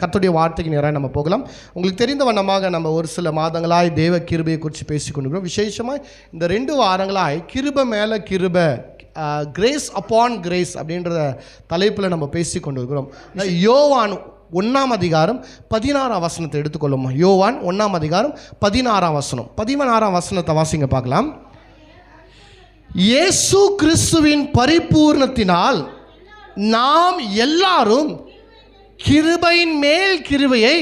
கர்த்தருடைய வார்த்தைக்கு நேராக நம்ம போகலாம். உங்களுக்கு தெரிந்த வண்ணமாக நம்ம ஒரு சில மாதங்களாய் தேவ கிருபையை குறித்து பேசி கொண்டிருக்கிறோம். விசேஷமாக இந்த 2 வாரங்களாய் கிருபை மேலே கிருபை, கிரேஸ் அப்பான் கிரேஸ் அப்படின்ற தலைப்பில் நம்ம பேசி கொண்டிருக்கிறோம். யோவான் 1ஆம் அதிகாரம் 16ஆம் வசனத்தை எடுத்துக்கொள்ளும். யோவான் 1ஆம் அதிகாரம் 16ஆம் வசனம். 16ஆம் வசனத்தை வாசிங்க பார்க்கலாம். இயேசு கிறிஸ்துவின் பரிபூர்ணத்தினால் நாம் எல்லாரும் கிருபையின் மேல் கிருபையை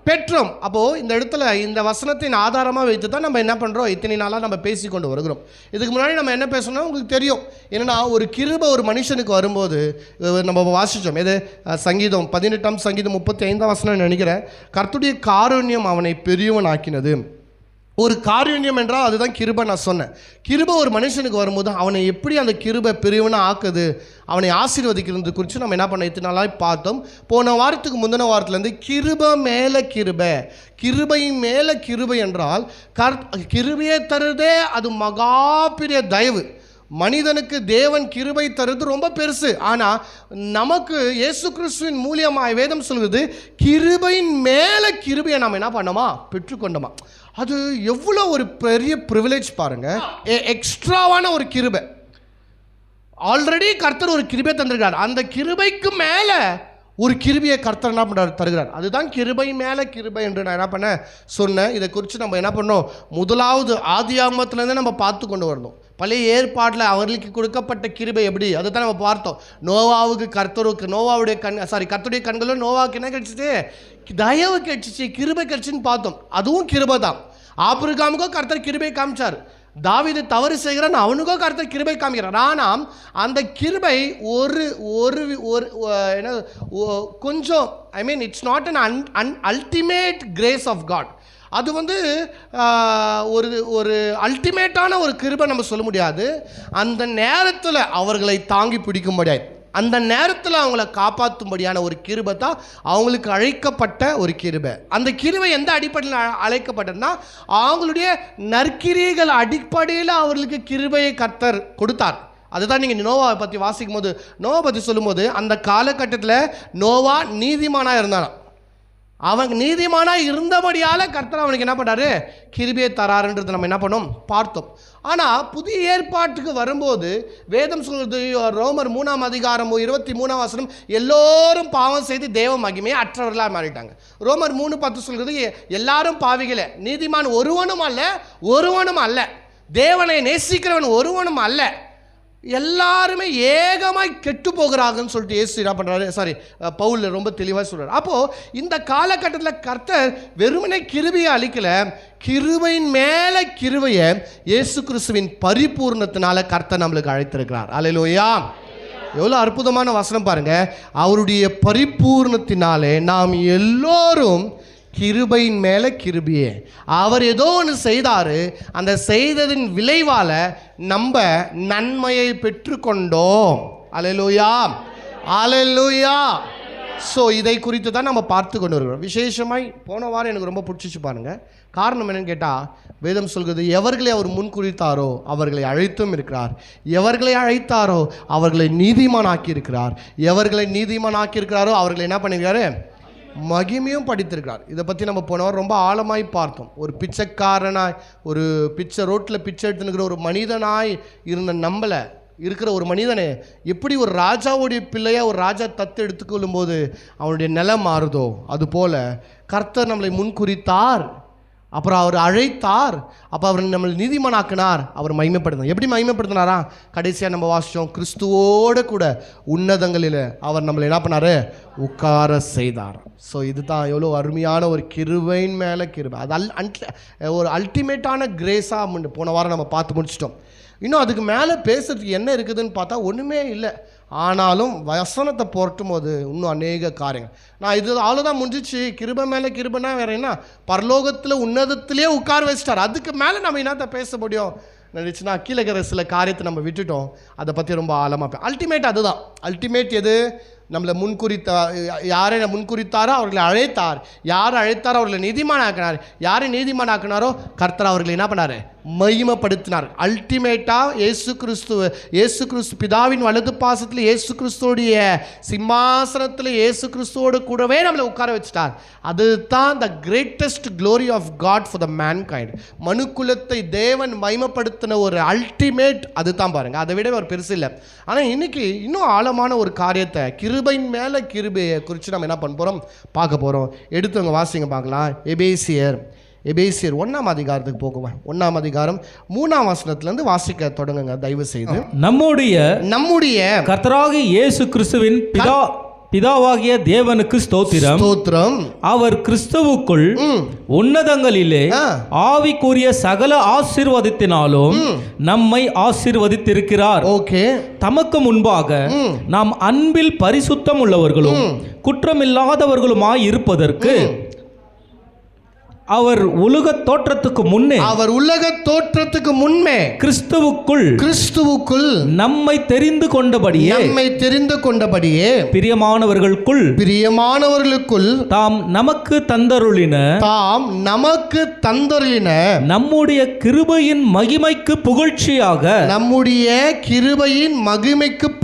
பெற்றோம். அப்போது இந்த இடத்துல இந்த வசனத்தின் ஆதாரமாக வைத்து தான் நம்ம என்ன பண்ணுறோம், இத்தனை நாளாக நம்ம பேசி கொண்டு வருகிறோம். இதுக்கு முன்னாடி நம்ம என்ன பேசணும்னா உங்களுக்கு தெரியும். என்னென்னா ஒரு கிருபை ஒரு மனுஷனுக்கு வரும்போது நம்ம வாசித்தோம். எது சங்கீதம் 18ஆம் சங்கீதம் 35ஆம் வசனம் நினைக்கிறேன். கர்த்தருடைய காருண்யம் அவனை பெரியவன் ஆக்கினது. ஒரு காருண்யம் என்றால் அதுதான் கிருபை. நான் சொன்னேன், கிருபை ஒரு மனுஷனுக்கு வரும்போது அவனை எப்படி அந்த கிருபை பெரியவனாக ஆக்குது, அவனை ஆசீர்வதிக்கிறது குறித்து நம்ம என்ன பண்ண இத்தனை நாளாக பார்த்தோம். போன வாரத்துக்கு முந்தின வாரத்துலேருந்து கிருபை மேலே கிருபை, கிருபை மேலே கிருபை என்றால் கிருபையை தருதே அது மகா பெரிய தயவு. மனிதனுக்கு தேவன் கிருபை தருது ரொம்ப பெருசு. ஆனால் நமக்கு இயேசு கிறிஸ்துவின் மூலியமாக வேதம் சொல்வது கிருபையின் மேலே கிருபையை நாம் என்ன பண்ணோமா, பெற்றுக்கொண்டோமா. அது எவ்வளோ ஒரு பெரிய ப்ரிவிலேஜ் பாருங்கள். எக்ஸ்ட்ராவான ஒரு கிருபை. ஆல்ரெடி கர்த்தர் ஒரு கிருபை தந்திருக்கிறார். அந்த கிருபைக்கு மேலே ஒரு கிருபையை கர்த்தர் என்ன பண்ணுறார், தருகிறார். அதுதான் கிருபை மேலே கிருபை என்று நான் என்ன பண்ண சொன்னேன். இதை குறித்து நம்ம என்ன பண்ணோம், முதலாவது ஆதியாகமத்திலேருந்து நம்ம பார்த்து கொண்டு வரணும். பழைய ஏற்பாட்டில் அவர்களுக்கு கொடுக்கப்பட்ட கிருபை எப்படி, அதை தான் நம்ம பார்த்தோம். நோவாவுக்கு நோவாவுடைய கர்த்தருடைய கண்களும் நோவாவுக்கு என்ன கிடைச்சிச்சு, தயவு கிடைச்சிச்சு, கிருபை கிடைச்சின்னு பார்த்தோம். அதுவும் கிருபை தான். ஆபிரகாமுக்கும் கர்த்தர் கிருபை காமிச்சார். தாவீது தவறு செய்கிறான், அவனுக்கோ கர்த்தர் கிருபை காமிக்கிறார். ஆனால் அந்த கிருபை ஒரு என்ன கொஞ்சம் it's not an ultimate grace of God. அது ஒரு அல்டிமேட்டான ஒரு கிருபை நம்ம சொல்ல முடியாது. அந்த நேரத்தில் அவர்களை தாங்கி பிடிக்கும்படியாய், அந்த நேரத்தில் அவங்கள காப்பாற்றும்படியான ஒரு கிருபை தான் அவங்களுக்கு அழைக்கப்பட்ட ஒரு கிருபை. அந்த கிருபை எந்த அடிப்படையில் அழைக்கப்பட்டதுன்னா, அவங்களுடைய நற்கிரியைகள் அடிப்படையில் அவர்களுக்கு கிருபையை கர்த்தர் கொடுத்தார். அதுதான் நீங்கள் நோவாவை பற்றி வாசிக்கும் போது, நோவா பற்றி சொல்லும்போது, அந்த காலகட்டத்தில் நோவா நீதிமானாக இருந்தானா. அவன் நீதிமானாக இருந்தபடியால் கர்த்தர் அவனுக்கு என்ன பண்ணார், கிருபையை தராருன்றது நம்ம என்ன பண்ணோம் பார்த்தோம். ஆனால் புதிய ஏற்பாட்டுக்கு வரும்போது வேதம் சொல்கிறது, ரோமர் 3ஆம் அதிகாரம் 23ஆம் வசனம், எல்லோரும் பாவம் செய்து தேவ மகிமையை அற்றவர்களாக மாறிட்டாங்க. ரோமர் 3:10 சொல்கிறது, எல்லாரும் பாவிகளே, நீதிமான் ஒருவனும் அல்ல, தேவனை நேசிக்கிறவன் ஒருவனும் அல்ல, எல்லாருமே ஏகமாய் கெட்டு போகிறாங்கன்னு சொல்லிட்டு இயேசு என்ன பண்ணுறாரு, பவுல் ரொம்ப தெளிவாக சொல்கிறார். அப்போது இந்த காலகட்டத்தில் கர்த்தர் வெறுமனே கிருபையை அளிக்கல, கிருபையின் மேலே கிருபையை இயேசு கிறிஸ்துவின் பரிபூர்ணத்தினால கர்த்தர் நம்மளுக்கு அழைத்திருக்கிறார். அல்லேலூயா! எவ்வளோ அற்புதமான வசனம் பாருங்கள். அவருடைய பரிபூர்ணத்தினாலே நாம் எல்லோரும் கிருபையின் மேலே கிருபையே. அவர் ஏதோ ஒன்று செய்தார், அந்த செய்ததின் விளைவால் நம்ம நன்மையை பெற்றுக்கொண்டோம். அல்லேலூயா, அல்லேலூயா. ஸோ இதை குறித்து தான் நம்ம பார்த்து கொண்டு வருகிறோம். விசேஷமாய் போன வாரம் எனக்கு ரொம்ப பிடிச்சிச்சு பாருங்கள். காரணம் என்னன்னு கேட்டால், வேதம் சொல்கிறது, எவர்களை அவர் முன் குறித்தாரோ அவர்களை அழைத்தும் இருக்கிறார், எவர்களை அழைத்தாரோ அவர்களை நீதிமானாக்கி இருக்கிறார், எவர்களை நீதிமானாக்கி இருக்கிறாரோ அவர்களை என்ன பண்ணியிருக்காரு, மகிமையும் படித்திருக்கிறார். இதை பற்றி நம்ம போனவர் ரொம்ப ஆழமாய் பார்த்தோம். ஒரு பிச்சைக்காரனாய், ஒரு ரோட்டில் பிச்சை எடுத்துனுக்கிற ஒரு மனிதனாய் இருந்த நம்மளை இருக்கிற ஒரு மனிதனே எப்படி ஒரு ராஜாவுடைய பிள்ளையாக ஒரு ராஜா தத்து எடுத்துக்கொள்ளும் போது அவனுடைய நிலம் மாறுதோ, அதுபோல் கர்த்தர் நம்மளை முன்குறித்தார், அப்புறம் அவர் அழைத்தார், அப்போ அவர் நம்மளை நீதிமானாக்கினார், அவர் மகிமைப்படுத்தினார். எப்படி மகிமைப்படுத்தினாரா, கடைசியாக நம்ம வாசித்தோம், கிறிஸ்துவோடு கூட உன்னதங்களில் அவர் நம்மளை என்ன பண்ணார், உட்கார செய்தார். ஸோ இதுதான் எவ்வளோ அருமையான ஒரு கிருபையின் மேலே கிருபை. அது ஒரு அல்டிமேட்டான கிரேஸாக போன வாரம் நம்ம பார்த்து முடிச்சிட்டோம். இன்னும் அதுக்கு மேலே பேசுறதுக்கு என்ன இருக்குதுன்னு பார்த்தா ஒன்றுமே இல்லை. ஆனாலும் வசனத்தை புரட்டும் போது இன்னும் அநேக காரியங்கள். நான் இது அவ்வளோதான் முடிஞ்சிச்சு. கிருபை மேலே கிருபைனா வேறு என்ன, பரலோகத்தில் உன்னதத்திலே உட்கார வச்சிட்டார். அதுக்கு மேலே நம்ம என்னத்தை பேச முடியும் நினச்சின்னா, கீழே இருக்கிற சில காரியத்தை நம்ம விட்டுட்டோம். அதை பற்றி ரொம்ப ஆழமாக அல்டிமேட் அதுதான். அல்டிமேட் எது, நம்மளை யாரை முன்குறித்தாரோ அவர்களை அழைத்தார், யார் அழைத்தாரோ அவர்களை நீதிமானாக்கினார், யாரை நீதிமானாக்கினாரோ கர்த்தர் அவர்களை என்ன பண்ணார்? மகிமைப்படுத்தினார். அல்டிமேட்டாக இயேசு கிறிஸ்து பிதாவின் வலது பாசத்தில் இயேசு கிறிஸ்துவோடைய சிம்மாசனத்தில் இயேசு கிறிஸ்துவோடு கூடவே நம்மளை உட்கார வச்சுட்டார். அதுதான் the greatest glory of God for the mankind. மனுக்குலத்தை தேவன் மகிமைப்படுத்தின ஒரு அல்டிமேட் அதுதான் பாருங்க. அதை விட ஒரு பெருசு இல்லை. ஆனால் இன்னைக்கு இன்னும் ஆழமான ஒரு காரியத்தை, கிருபையின் மேலே கிருபையை குறித்து நம்ம என்ன பண்ண போகிறோம்? பார்க்க போகிறோம். எடுத்தவங்க வாசிங்க பார்க்கலாம். எபேசியர் 1ஆம் அதிகாரத்துக்கு போகுவேன். 1ஆம் அதிகாரம் 3ஆம் வசனத்திலிருந்து வாசிக்க தொடங்குங்க தயவு செய்து. நம்முடைய கர்த்தராகிய இயேசு கிறிஸ்துவின் பிதாவாகிய தேவனுக்கு ஸ்தோத்திரம். அவர் கிறிஸ்துவுக்குள் உன்னதங்களிலே ஆவிக்குரிய சகல ஆசீர்வாதத்தினாலும் நம்மை ஆசீர்வதித்திருக்கிறார். ஓகே. தமக்கு முன்பாக நாம் அன்பில் பரிசுத்தம் உள்ளவர்களும் குற்றமில்லாதவர்களுமாய் இருப்பதற்கு அவர் உலக தோற்றத்துக்கு முன்னே கிறிஸ்துவுக்குள் நம்மை தெரிந்து கொண்டபடியே பிரியமானவர்களுக்குள் தாம் நமக்கு தந்தருளின நம்முடைய கிருபையின் மகிமைக்கு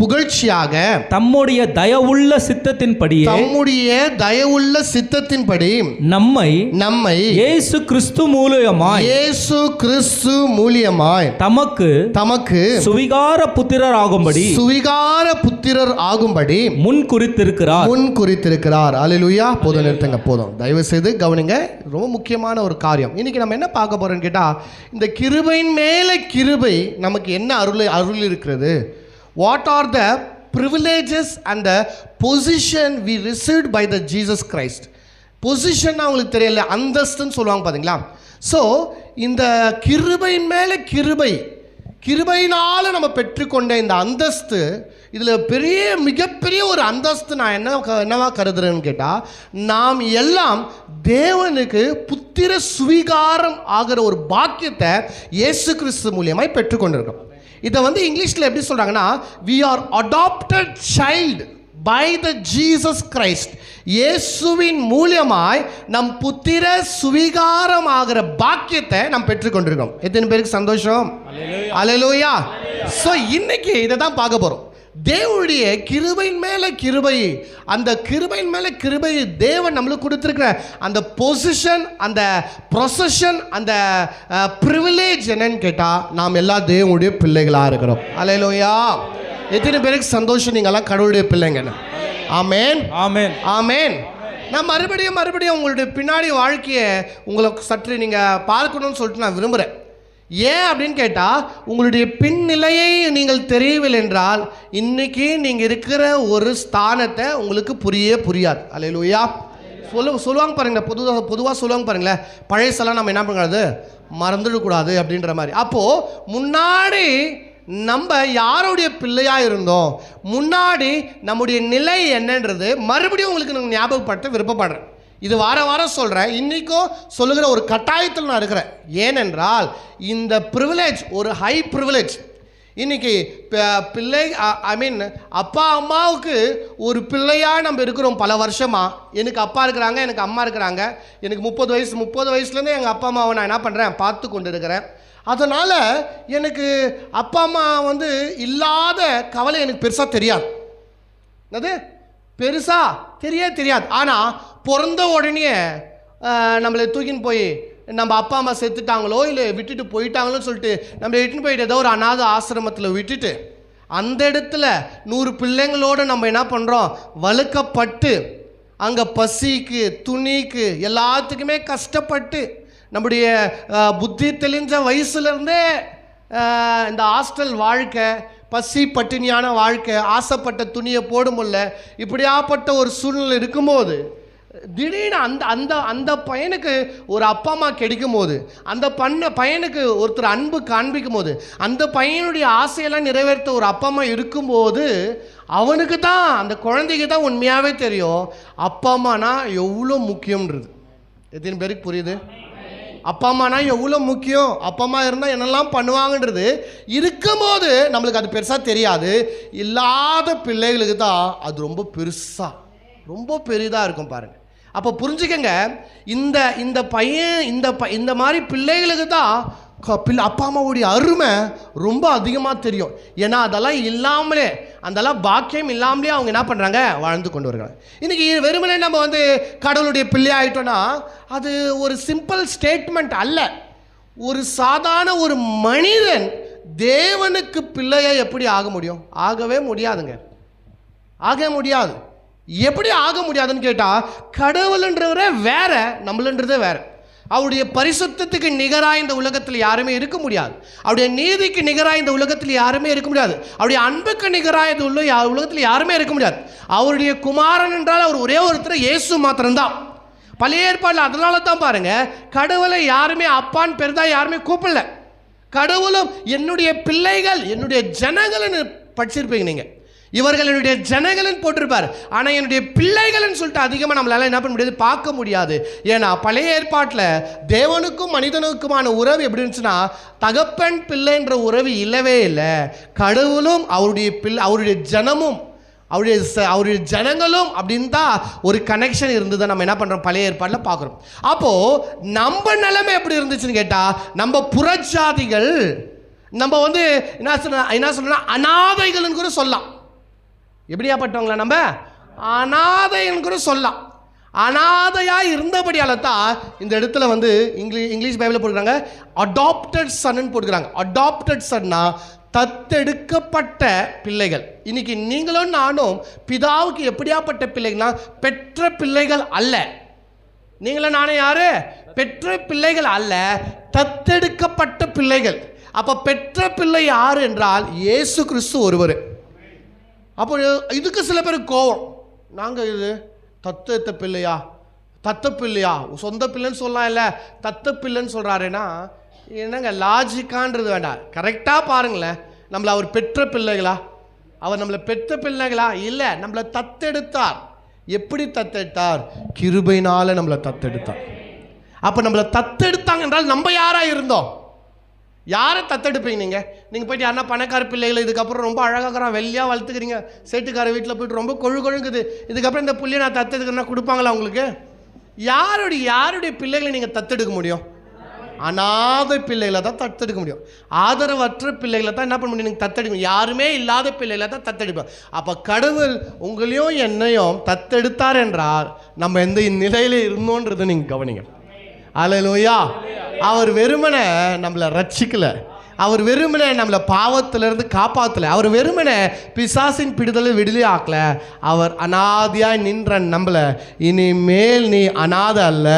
புகழ்ச்சியாக தம்முடைய தயவுள்ள சித்தத்தின்படி நம்மை இயேசு கிறிஸ்து மூலமாய் தமக்கு சுவிகார புத்திரர் ஆகும்படி முன் குறித்திருக்கிறார். அல்லேலூயா. போதும், நிறுத்துங்க, போதும். தயவு செய்து கவனிங்க. ரொம்ப முக்கியமான ஒரு காரியம். இன்னைக்கு நம்ம என்ன பார்க்க போறோம்னு கேட்டா, இந்த கிருபையின் மேல கிருபை நமக்கு என்ன அருள் இருக்கிறது? What are the privileges and the position we received by the Jesus Christ? Position அவங்களுக்கு தெரியல, அந்தஸ்துன்னு சொல்லுவாங்க பார்த்தீங்களா? ஸோ இந்த கிருபையின் மேலே கிருபையினால் நம்ம பெற்றுக்கொண்ட இந்த அந்தஸ்து, இதில் மிகப்பெரிய ஒரு அந்தஸ்து நான் என்னவா கருதுறேன்னு கேட்டால், நாம் எல்லாம் தேவனுக்கு புத்திர சுவீகாரம் ஆகிற ஒரு பாக்கியத்தை இயேசு கிறிஸ்து மூலியமாய் பெற்றுக்கொண்டிருக்கோம். இதை இங்கிலீஷில் எப்படி சொல்கிறாங்கன்னா, we are adopted child by the Jesus Christ. இயேசுவின் மூலமாய் நம் புத்திர சுவீகாரம் ஆகிற பாக்கியத்தை நாம் பெற்றுக்கொண்டிருக்கோம். எத்தனை பேருக்கு சந்தோஷம்? அல்லேலூயா. ஸோ இன்னைக்கு இதை தான் பார்க்க போகிறோம். தேவனுடைய கிருபையின் மேலே அந்த கிருபையின் மேலே தேவன் நம்மளுக்கு கொடுத்துருக்கிற அந்த பொசிஷன், அந்த ப்ரொசஷன், அந்த ப்ரிவிலேஜ் என்னன்னு கேட்டால், நாம் எல்லாம் தேவனுடைய பிள்ளைகளாக இருக்கிறோம். அல்லேலூயா. எத்தனை பேருக்கு சந்தோஷம்? நீங்கள்லாம் கடவுளுடைய பிள்ளைங்க. ஆமென், ஆமென், ஆமென். நான் மறுபடியும் உங்களுடைய பின்னாடி வாழ்க்கையை உங்களுக்கு சற்று நீங்கள் பார்க்கணும்னு சொல்லிட்டு நான் விரும்புகிறேன். ஏன் அப்படின்னு கேட்டால், உங்களுடைய பின்னிலையை நீங்கள் தெரியவில்லை என்றால் இன்னைக்கு நீங்கள் இருக்கிற ஒரு ஸ்தானத்தை உங்களுக்கு புரியாது. அல்லேலூயா. சொல்லுவாங்க பாருங்களேன், பொதுவாக சொல்லுவாங்க பாருங்களேன், பழையசெல்லாம் நம்ம என்ன பண்ணுறது, மறந்துடக்கூடாது அப்படின்ற மாதிரி. அப்போது முன்னாடி நம்ம யாருடைய பிள்ளையாக இருந்தோம், முன்னாடி நம்முடைய நிலை என்னன்றது மறுபடியும் உங்களுக்கு நான் ஞாபகப்படுத்த விருப்பப்படுறேன். இது வாரம் சொல்கிறேன். இன்றைக்கும் சொல்லுகிற ஒரு கட்டாயத்தில் நான் இருக்கிறேன். ஏனென்றால் இந்த ப்ரிவிலேஜ் ஒரு ஹை ப்ரிவிலேஜ். இன்றைக்கி அப்பா அம்மாவுக்கு ஒரு பிள்ளையாக நம்ம இருக்கிறோம் பல வருஷமாக. எனக்கு அப்பா இருக்கிறாங்க, எனக்கு அம்மா இருக்கிறாங்க. எனக்கு 30 வயசுலேருந்து எங்கள் அப்பா அம்மாவை நான் என்ன பண்ணுறேன், பார்த்து கொண்டு இருக்கிறேன். அதனால் எனக்கு அப்பா அம்மா இல்லாத கவலை எனக்கு பெருசாக தெரியாது. தெரியாது. ஆனால் பிறந்த உடனே நம்மளை தூக்கின்னு போய் நம்ம அப்பா அம்மா செத்துட்டாங்களோ இல்லை விட்டுட்டு போயிட்டாங்களோன்னு சொல்லிட்டு நம்மளை இட்டுன்னு போயிட்டு ஏதோ ஒரு அநாத ஆசிரமத்தில் விட்டுட்டு அந்த இடத்துல 100 பிள்ளைங்களோடு நம்ம என்ன பண்ணுறோம், வலுக்கப்பட்டு அங்கே பசிக்கு துணிக்கு எல்லாத்துக்குமே கஷ்டப்பட்டு நம்முடைய புத்தி தெளிஞ்ச வயசுலேருந்தே இந்த ஹாஸ்டல் வாழ்க்கை, பசி பட்டினியான வாழ்க்கை, ஆசைப்பட்ட துணியை போட முடியல, இப்படியாப்பட்ட ஒரு சூழ்நிலை இருக்கும்போது திடீர்னு அந்த பையனுக்கு ஒரு அப்பா அம்மா கிடைக்கும் போது, அந்த பையனுக்கு ஒருத்தர் அன்பு காண்பிக்கும் போது, அந்த பையனுடைய ஆசையெல்லாம் நிறைவேற்ற ஒரு அப்பா அம்மா இருக்கும்போது அவனுக்கு தான், அந்த குழந்தைக்கு தான் உண்மையாகவே தெரியும் அப்பா அம்மானா எவ்வளோ முக்கியம்ன்றது. எத்தனை பேருக்கு புரியுது? அப்பா அம்மானா எவ்வளோ முக்கியம், அப்பா அம்மா இருந்தால் என்னெல்லாம் பண்ணுவாங்கன்றது இருக்கும்போது நம்மளுக்கு அது பெருசாக தெரியாது. இல்லாத பிள்ளைகளுக்கு தான் அது ரொம்ப பெருசாக, ரொம்ப பெரிதாக இருக்கும் பாருங்கள். அப்போ புரிஞ்சுக்கங்க, இந்த பையன் இந்த மாதிரி பிள்ளைகளுக்கு தான் அப்பா அம்மாவுடைய அருமை ரொம்ப அதிகமாக தெரியும். ஏன்னா அதெல்லாம் இல்லாமலே, அதெல்லாம் பாக்கியம் இல்லாமலே அவங்க என்ன பண்ணுறாங்க, வாழ்ந்து கொண்டு வருகிறாங்க. இன்றைக்கி வெறுமனே நம்ம கடவுளுடைய பிள்ளை ஆகிட்டோன்னா அது ஒரு சிம்பிள் ஸ்டேட்மெண்ட் அல்ல. ஒரு சாதாரண ஒரு மனிதன் தேவனுக்கு பிள்ளையை எப்படி ஆக முடியும்? ஆகவே முடியாதுங்க, ஆக முடியாது. எப்படி ஆக முடியாதுன்னு கேட்டால், கடவுள்ன்றவரே வேற, நம்மளுன்றதே வேற. அவருடைய பரிசுத்தத்துக்கு நிகராக இந்த உலகத்தில் யாருமே இருக்க முடியாது. அவருடைய நீதிக்கு நிகராக இந்த உலகத்தில் யாருமே இருக்க முடியாது. அவருடைய அன்புக்கு நிகராக இந்த உலகத்தில் யாருமே இருக்க முடியாது. அவருடைய குமாரன் என்றால் அவர் ஒரே ஒருத்தர், இயேசு மாத்திரம்தான். பழைய ஏற்பாடில் அதனால தான் பாருங்க, கடவுளை யாருமே அப்பான்னு பெருதா யாருமே கூப்பிடல. கடவுளும் என்னுடைய பிள்ளைகள், என்னுடைய ஜனங்கள்னு படிச்சிருப்பீங்க நீங்கள். இவர்கள் என்னுடைய ஜனங்கள்னு போட்டிருப்பார். ஆனால் என்னுடைய பிள்ளைகள்னு சொல்லிட்டு அதிகமாக நம்மளால என்ன பண்ண முடியாது, பார்க்க முடியாது. ஏன்னா பழைய ஏற்பாட்டில் தேவனுக்கும் மனிதனுக்குமான உறவு எப்படி இருந்துச்சுன்னா, தகப்பன் பிள்ளைன்ற உறவு இல்லவே இல்லை. கடவுளும் அவருடைய ஜனமும் அவருடைய ஜனங்களும் அப்படின்னு தான் ஒரு கனெக்ஷன் இருந்ததை நம்ம என்ன பண்ணுறோம், பழைய ஏற்பாட்டில் பார்க்குறோம். அப்போது நம்ம நிலைமை எப்படி இருந்துச்சுன்னு கேட்டால், நம்ம புறஜாதிகள், நம்ம என்ன சொல்றோம்னா அநாதைகள்னு கூட சொல்லலாம். எப்படியாப்பட்டவங்களா நம்ம அநாதைன்னு கூட சொல்லலாம். அநாதையாக இருந்தபடியால தான் இந்த இடத்துல இங்கிலீஷ் பைபிளில் போட்டுக்கிறாங்க அடாப்டட் சன்னு போட்டுக்கிறாங்க. அடாப்டட் சன்னா தத்தெடுக்கப்பட்ட பிள்ளைகள். இன்னைக்கு நீங்களும் நானும் பிதாவுக்கு எப்படியாப்பட்ட பிள்ளைகள்னா பெற்ற பிள்ளைகள் அல்ல. நீங்களும் நானும் யாரு? பெற்ற பிள்ளைகள் அல்ல, தத்தெடுக்கப்பட்ட பிள்ளைகள். அப்போ பெற்ற பிள்ளை யார் என்றால் இயேசு கிறிஸ்து ஒருவர். அப்போ இதுக்கு சில பேர் கோவம், நாங்கள் இது தத்த பிள்ளையா, தத்த பிள்ளையா, சொந்த பிள்ளைன்னு சொல்லலாம், இல்லை தத்த பிள்ளைன்னு சொல்கிறாருன்னா என்னங்க லாஜிக்கான்றது வேண்டாம். கரெக்டாக பாருங்களேன், நம்மளை அவர் பெற்ற பிள்ளைகளா? அவர் நம்மளை பெற்ற பிள்ளைகளா? இல்லை, நம்மளை தத்தெடுத்தார். எப்படி தத்தெடுத்தார்? கிருபையினால நம்மளை தத்தெடுத்தார். அப்போ நம்மளை தத்தெடுத்தாங்க என்றால் நம்ம யாராக இருந்தோம்? யாரை தத்தெடுப்பீங்க நீங்கள் போயிட்டு யாருன்னா பணக்கார பிள்ளைகளை இதுக்கப்புறம் ரொம்ப அழகாக வெள்ளையாக வளர்த்துக்கிறீங்க, சேட்டுக்கார வீட்டில் போய்ட்டு ரொம்ப கொழுங்குது, இதுக்கப்புறம் இந்த பிள்ளையை நான் தத்தெடுக்கிறேன்னா கொடுப்பாங்களா உங்களுக்கு? யாருடைய பிள்ளைகளை நீங்கள் தத்தெடுக்க முடியும்? அநாத பிள்ளைகளை தான் தத்தெடுக்க முடியும். ஆதரவற்ற பிள்ளைகளை தான் என்ன பண்ண முடியும், நீங்கள் தத்தெடுக்க. யாருமே இல்லாத பிள்ளைகளை தான் தத்தெடுப்போம். அப்போ கடவுள் உங்களையும் என்னையும் தத்தெடுத்தார் என்றால் நம்ம எந்த நிலையில் இருந்தோன்றதை நீங்கள் கவனிங்க. அல்லேலூயா. அவர் வெறுமனை நம்மளை ரட்சிக்கலை, அவர் வெறுமனை நம்மளை பாவத்திலிருந்து காப்பாற்றலை, அவர் வெறுமனை பிசாசின் பிடிதலை விடுதலை ஆக்கலை. அவர் அநாதியாய் நின்ற நம்மளை இனிமேல் நீ அநாத அல்ல,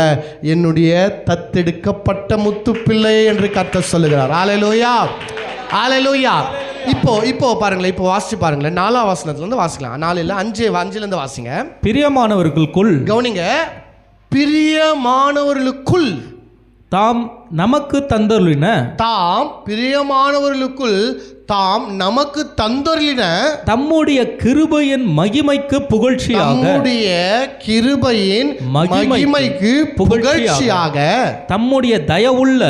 என்னுடைய தத்தெடுக்கப்பட்ட முத்து பிள்ளை என்று கர்த்தர் சொல்லுகிறார். அல்லேலூயா, அல்லேலூயா. இப்போ பாருங்களேன், இப்போ வாசிச்சு பாருங்களேன், 4ஆம் வசனத்துலேருந்து வாசிக்கலாம். 4 இல்லை 5 வாசிங்க. பிரியமானவர்களுக்குள் கவனிங்க, பிரியமானவர்களுக்குள் தாம் நமக்கு தந்தருளின, பிரியமானவர்களுக்குள் தாம் நமக்கு தந்தருளின தம்முடைய கிருபையின் மகிமைக்கு புகழ்ச்சியாக, தம்முடைய கிருபையின் மகிமைக்கு புகழ்ச்சியாக, தம்முடைய தயவுள்ள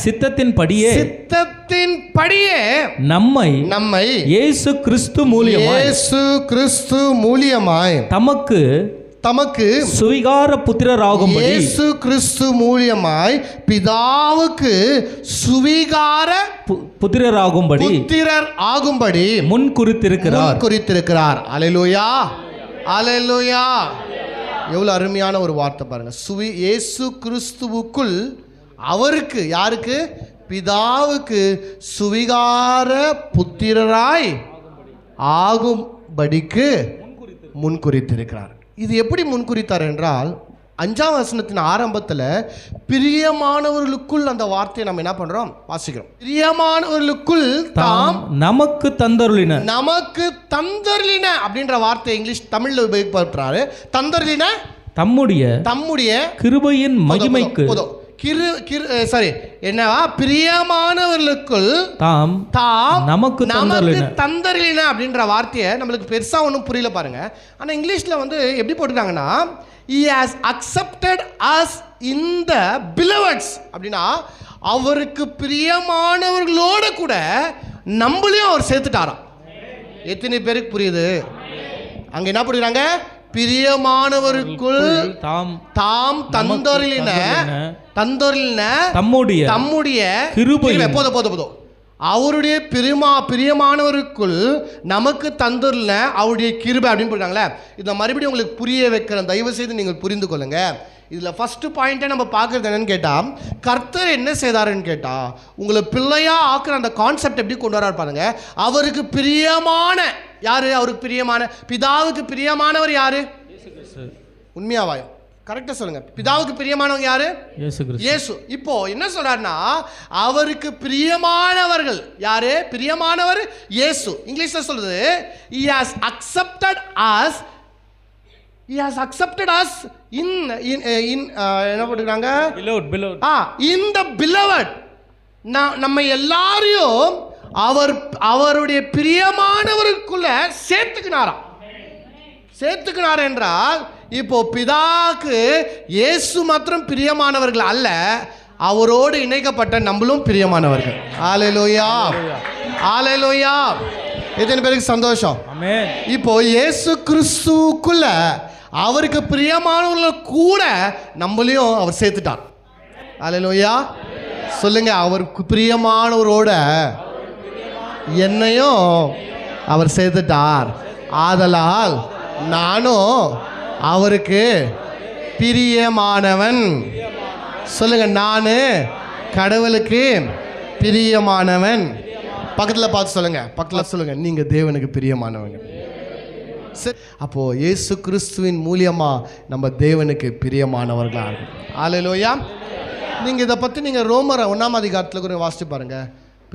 சித்தத்தின்படியே நம்மை இயேசு கிறிஸ்து மூலியமாய் தமக்கு சுவிகார புத்திரராகும்படி, இயேசு கிறிஸ்து மூலியமாய் பிதாவுக்கு சுவிகார புத்திரர் ஆகும்படி முன் குறித்திருக்கிறார். அல்லேலூயா, அல்லேலூயா. எவ்வளவு அருமையான ஒரு வார்த்தை பாருங்க. இயேசு கிறிஸ்துவுக்குள் அவருக்கு, யாருக்கு? பிதாவுக்கு சுவிகார புத்திரராய் ஆகும்படிக்கு முன்குறித்திருக்கிறார். இது எப்படி முன்குறித்தார் என்றால், 5ஆம் வசனத்தின் ஆரம்பத்தில் பிரியமானவர்களுக்குள் அந்த வார்த்தையை நம்ம என்ன பண்றோம், வாசிக்கிறோம். பிரியமானவர்களுக்குள் தாம் நமக்கு தந்தருளின அப்படின்ற வார்த்தை இங்கிலீஷ் தமிழ்ல உபயோகப்படுத்துறாரு. தந்தருளின தம்முடைய கிருபையின் மகிமைக்கு, என்னவா, பிரியமானவர்களுக்குள் தாம் நமக்கு தந்தருளின அப்படின்ற வார்த்தையை நம்மளுக்கு பெருசா ஒன்றும் புரியல பாருங்க. ஆனா இங்கிலீஷ்ல எப்படி போட்டுருக்காங்கன்னா, he has accepted us இந்த பிலவட்ஸ் அப்படின்னா அவருக்கு பிரியமானவர்களோட கூட நம்மளையும் அவர் சேர்த்துட்டாராம். எத்தனை பேருக்கு புரியுது? அங்க என்ன பண்ணுறாங்க? பிரியமானவருக்குள் தாம் தந்தொருளின தம்முடைய கிருபையை போதும் அவருடைய பிரியமானவருக்குள் நமக்கு தந்துள்ள அவருடைய கிருபை அப்படின்னு சொல்றாங்களே. இதை மறுபடியும் உங்களுக்கு புரிய வைக்கிறேன், தயவு செய்து நீங்கள் புரிந்து கொள்ளுங்க. இதில் ஃபர்ஸ்ட் பாயிண்ட்டை நம்ம பார்க்குறது என்னன்னு கேட்டால், கர்த்தர் என்ன செய்தாருன்னு கேட்டால், உங்களை பிள்ளையாக ஆக்குற அந்த கான்செப்ட் எப்படி கொண்டு வராரு பாருங்க. அவருக்கு பிரியமான யாரு? அவருக்கு பிரியமான பிதாவுக்கு பிரியமானவர் யாரு? உண்மையாவாயும் கரெக்டாக சொல்லுங்க. பிதாவுக்கு பிரியமானவங்க யாரு? இயேசு. இப்போ என்ன சொல்றாருன்னா, அவருக்கு பிரியமானவர்கள் யாரு? பிரியமானவர் இயேசு. இங்கிலீஷ்ல சொல்றது he has accepted us in என்ன போட்டுக்கிறாங்க? in the beloved. நம்ம எல்லாரையும் அவருடைய பிரியமானவருக்குள்ள சேர்த்துக்கினார் என்றால், இப்போ பிதாக்கு இயேசு மாத்திரம் பிரியமானவர்கள் அல்ல, அவரோடு இணைக்கப்பட்ட நம்மளும் பிரியமானவர்கள். ஹல்லேலூயா, ஹல்லேலூயா. எத்தனை பேருக்கு சந்தோஷம்? ஆமென். இப்போ இயேசு கிறிஸ்துவுக்குள்ள அவருக்கு பிரியமானவர்கள் கூட நம்மளையும் அவர் சேர்த்துட்டார். ஹல்லேலூயா சொல்லுங்க. அவருக்கு பிரியமானவரோட என்னையும் அவர் சேர்த்துட்டார். ஆதலால் நானும் அவருக்கு பிரியமானவன். சொல்லுங்க, நான் கடவுளுக்கு பிரியமானவன். பக்கத்தில் பார்த்து சொல்லுங்க, பக்கத்தில் சொல்லுங்க, நீங்க தேவனுக்கு பிரியமானவங்க. சரி, அப்போ இயேசு கிறிஸ்துவின் மூலியமா நம்ம தேவனுக்கு பிரியமானவர்களாக இருக்கும். ஹல்லேலூயா. நீங்க இதை பற்றி நீங்க ரோமர் 1ஆம் அதிகாரத்தில் கூட வாசிச்சு பாருங்க.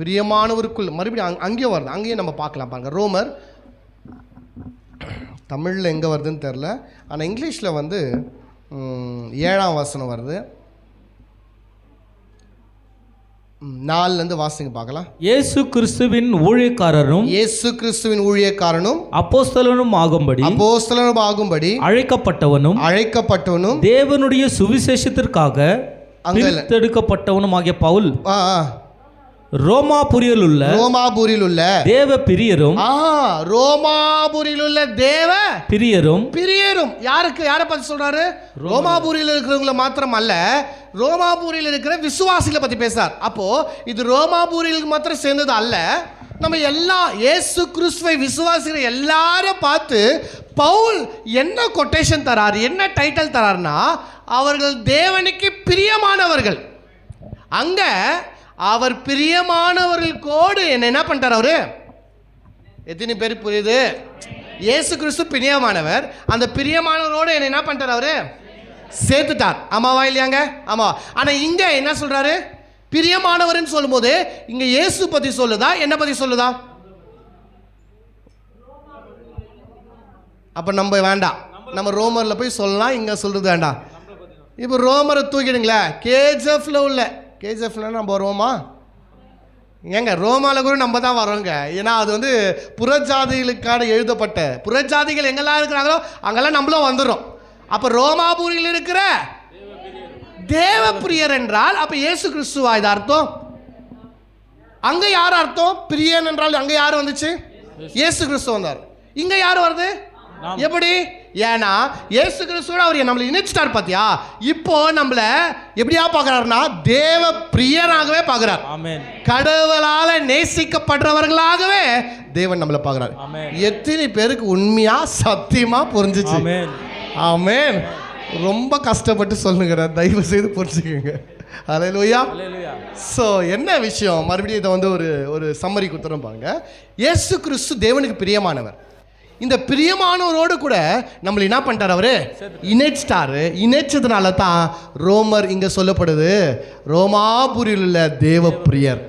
பிரியமானவருக்குள் மறுபடியும் அங்கேயும் வருது, அங்கேயும் நம்ம பார்க்கலாம் பாருங்க. ரோமர் தமிழில் எங்கே வருதுன்னு தெரில, ஆனால் இங்கிலீஷில் வந்து 7ஆம் வசனம் வருது. 4 வாசிங்க பார்க்கலாம். இயேசு கிறிஸ்துவின் ஊழியக்காரனும் அப்போஸ்தலனும் ஆகும்படி அழைக்கப்பட்டவனும் தேவனுடைய சுவிசேஷத்திற்காக எடுக்கப்பட்டவனும் ஆகிய பவுல் ரோமாபுரியில் உள்ள தேவ பிரியரும் யாரை பத்தி சொல்றாரு? ரோமாபுரியில் இருக்கிறவங்களை மாத்திரம் அல்ல, ரோமாபுரியில் இருக்கிற விசுவாசிகளை பத்தி பேசுறார். அப்போ இது ரோமாபுரியில் மாத்திரம் சேர்ந்தது அல்ல, நம்ம எல்லா இயேசு கிறிஸ்துவை விசுவாசிகள் எல்லாரும் பார்த்து பவுல் என்ன கொட்டேஷன் தராரு, என்ன டைட்டில் தராருன்னா, அவர்கள் தேவனுக்கு பிரியமானவர்கள். அங்க அவர் பிரியமானவர்கள் கோடு என்ன பண்ணிட்டார்? அவரு எத்தனை பேர் புரியுது? இயேசு கிறிஸ்து பிரியமானவர், அந்த பிரியமானவரோடு என்ன பண்ணிட்டார்? அவரு சேர்த்துட்டார். ஆமாவா இல்லையாங்க? ஆமா. ஆனா இங்க என்ன சொல்றாரு? பிரியமானவர்னு சொல்லும் போது இங்க இயேசு பத்தி சொல்லுதா, என்ன பத்தி சொல்லுதா? அப்ப நம்ம வேண்டாம், நம்ம ரோமர்ல போய் சொல்லலாம், இங்க சொல்றது வேண்டாம். இப்போ ரோமரை தூக்கிடுங்களேன். கேஜிஎஃப்ல நம்ம வருவோமா? ஏங்க ரோமாவில் கூட நம்ம தான் வரோங்க. ஏன்னா அது வந்து புறஜாதிகளுக்கான எழுதப்பட்ட, புறஜாதிகள் எங்கெல்லாம் இருக்கிறாங்களோ அங்கெல்லாம் நம்மளும் வந்துடும். அப்போ ரோமாபுரியில் இருக்கிற தேவ பிரியர் என்றால் அப்போ இயேசு கிறிஸ்துவா இது அர்த்தம்? அங்கே யார் அர்த்தம்? பிரியன் என்றால் அங்கே யார் வந்துச்சு? இயேசு கிறிஸ்து வந்தார். இங்கே யார் வருது? எப்படி? ஏன்னா இயேசு கிறிஸ்துவோட அவர் நம்மளை இணைச்சிட்டார். பாத்தியா? இப்போ நம்மள எப்படியா பார்க்கறாருன்னா தேவ பிரியராகவே பார்க்கறார். ஆமென். கடவுளால நேசிக்கப்படுறவர்களாகவே தேவன் நம்மளை பார்க்கறார். எத்தனை பேருக்கு உண்மையா சத்தியமா புரிஞ்சிச்சு? ஆமென், ஆமென். ரொம்ப கஷ்டப்பட்டு சொல்லுங்க, தயவு செய்து புரிஞ்சுக்கோங்க. ஹல்லேலூயா. ஸோ என்ன விஷயம், மறுபடியும் இதை வந்து ஒரு சம்மரி கொடுத்துறோம் பாருங்க. இயேசு கிறிஸ்து தேவனுக்கு பிரியமானவர். இந்த பிரியமானவரோடு கூட நம்மளை என்ன பண்ணிட்டார்? அவரு இணைச்சிட்டாரு. இணைச்சதுனால தான் ரோமர் இங்க சொல்லப்படுது ரோமாபுரியில் உள்ள தேவ பிரியர்.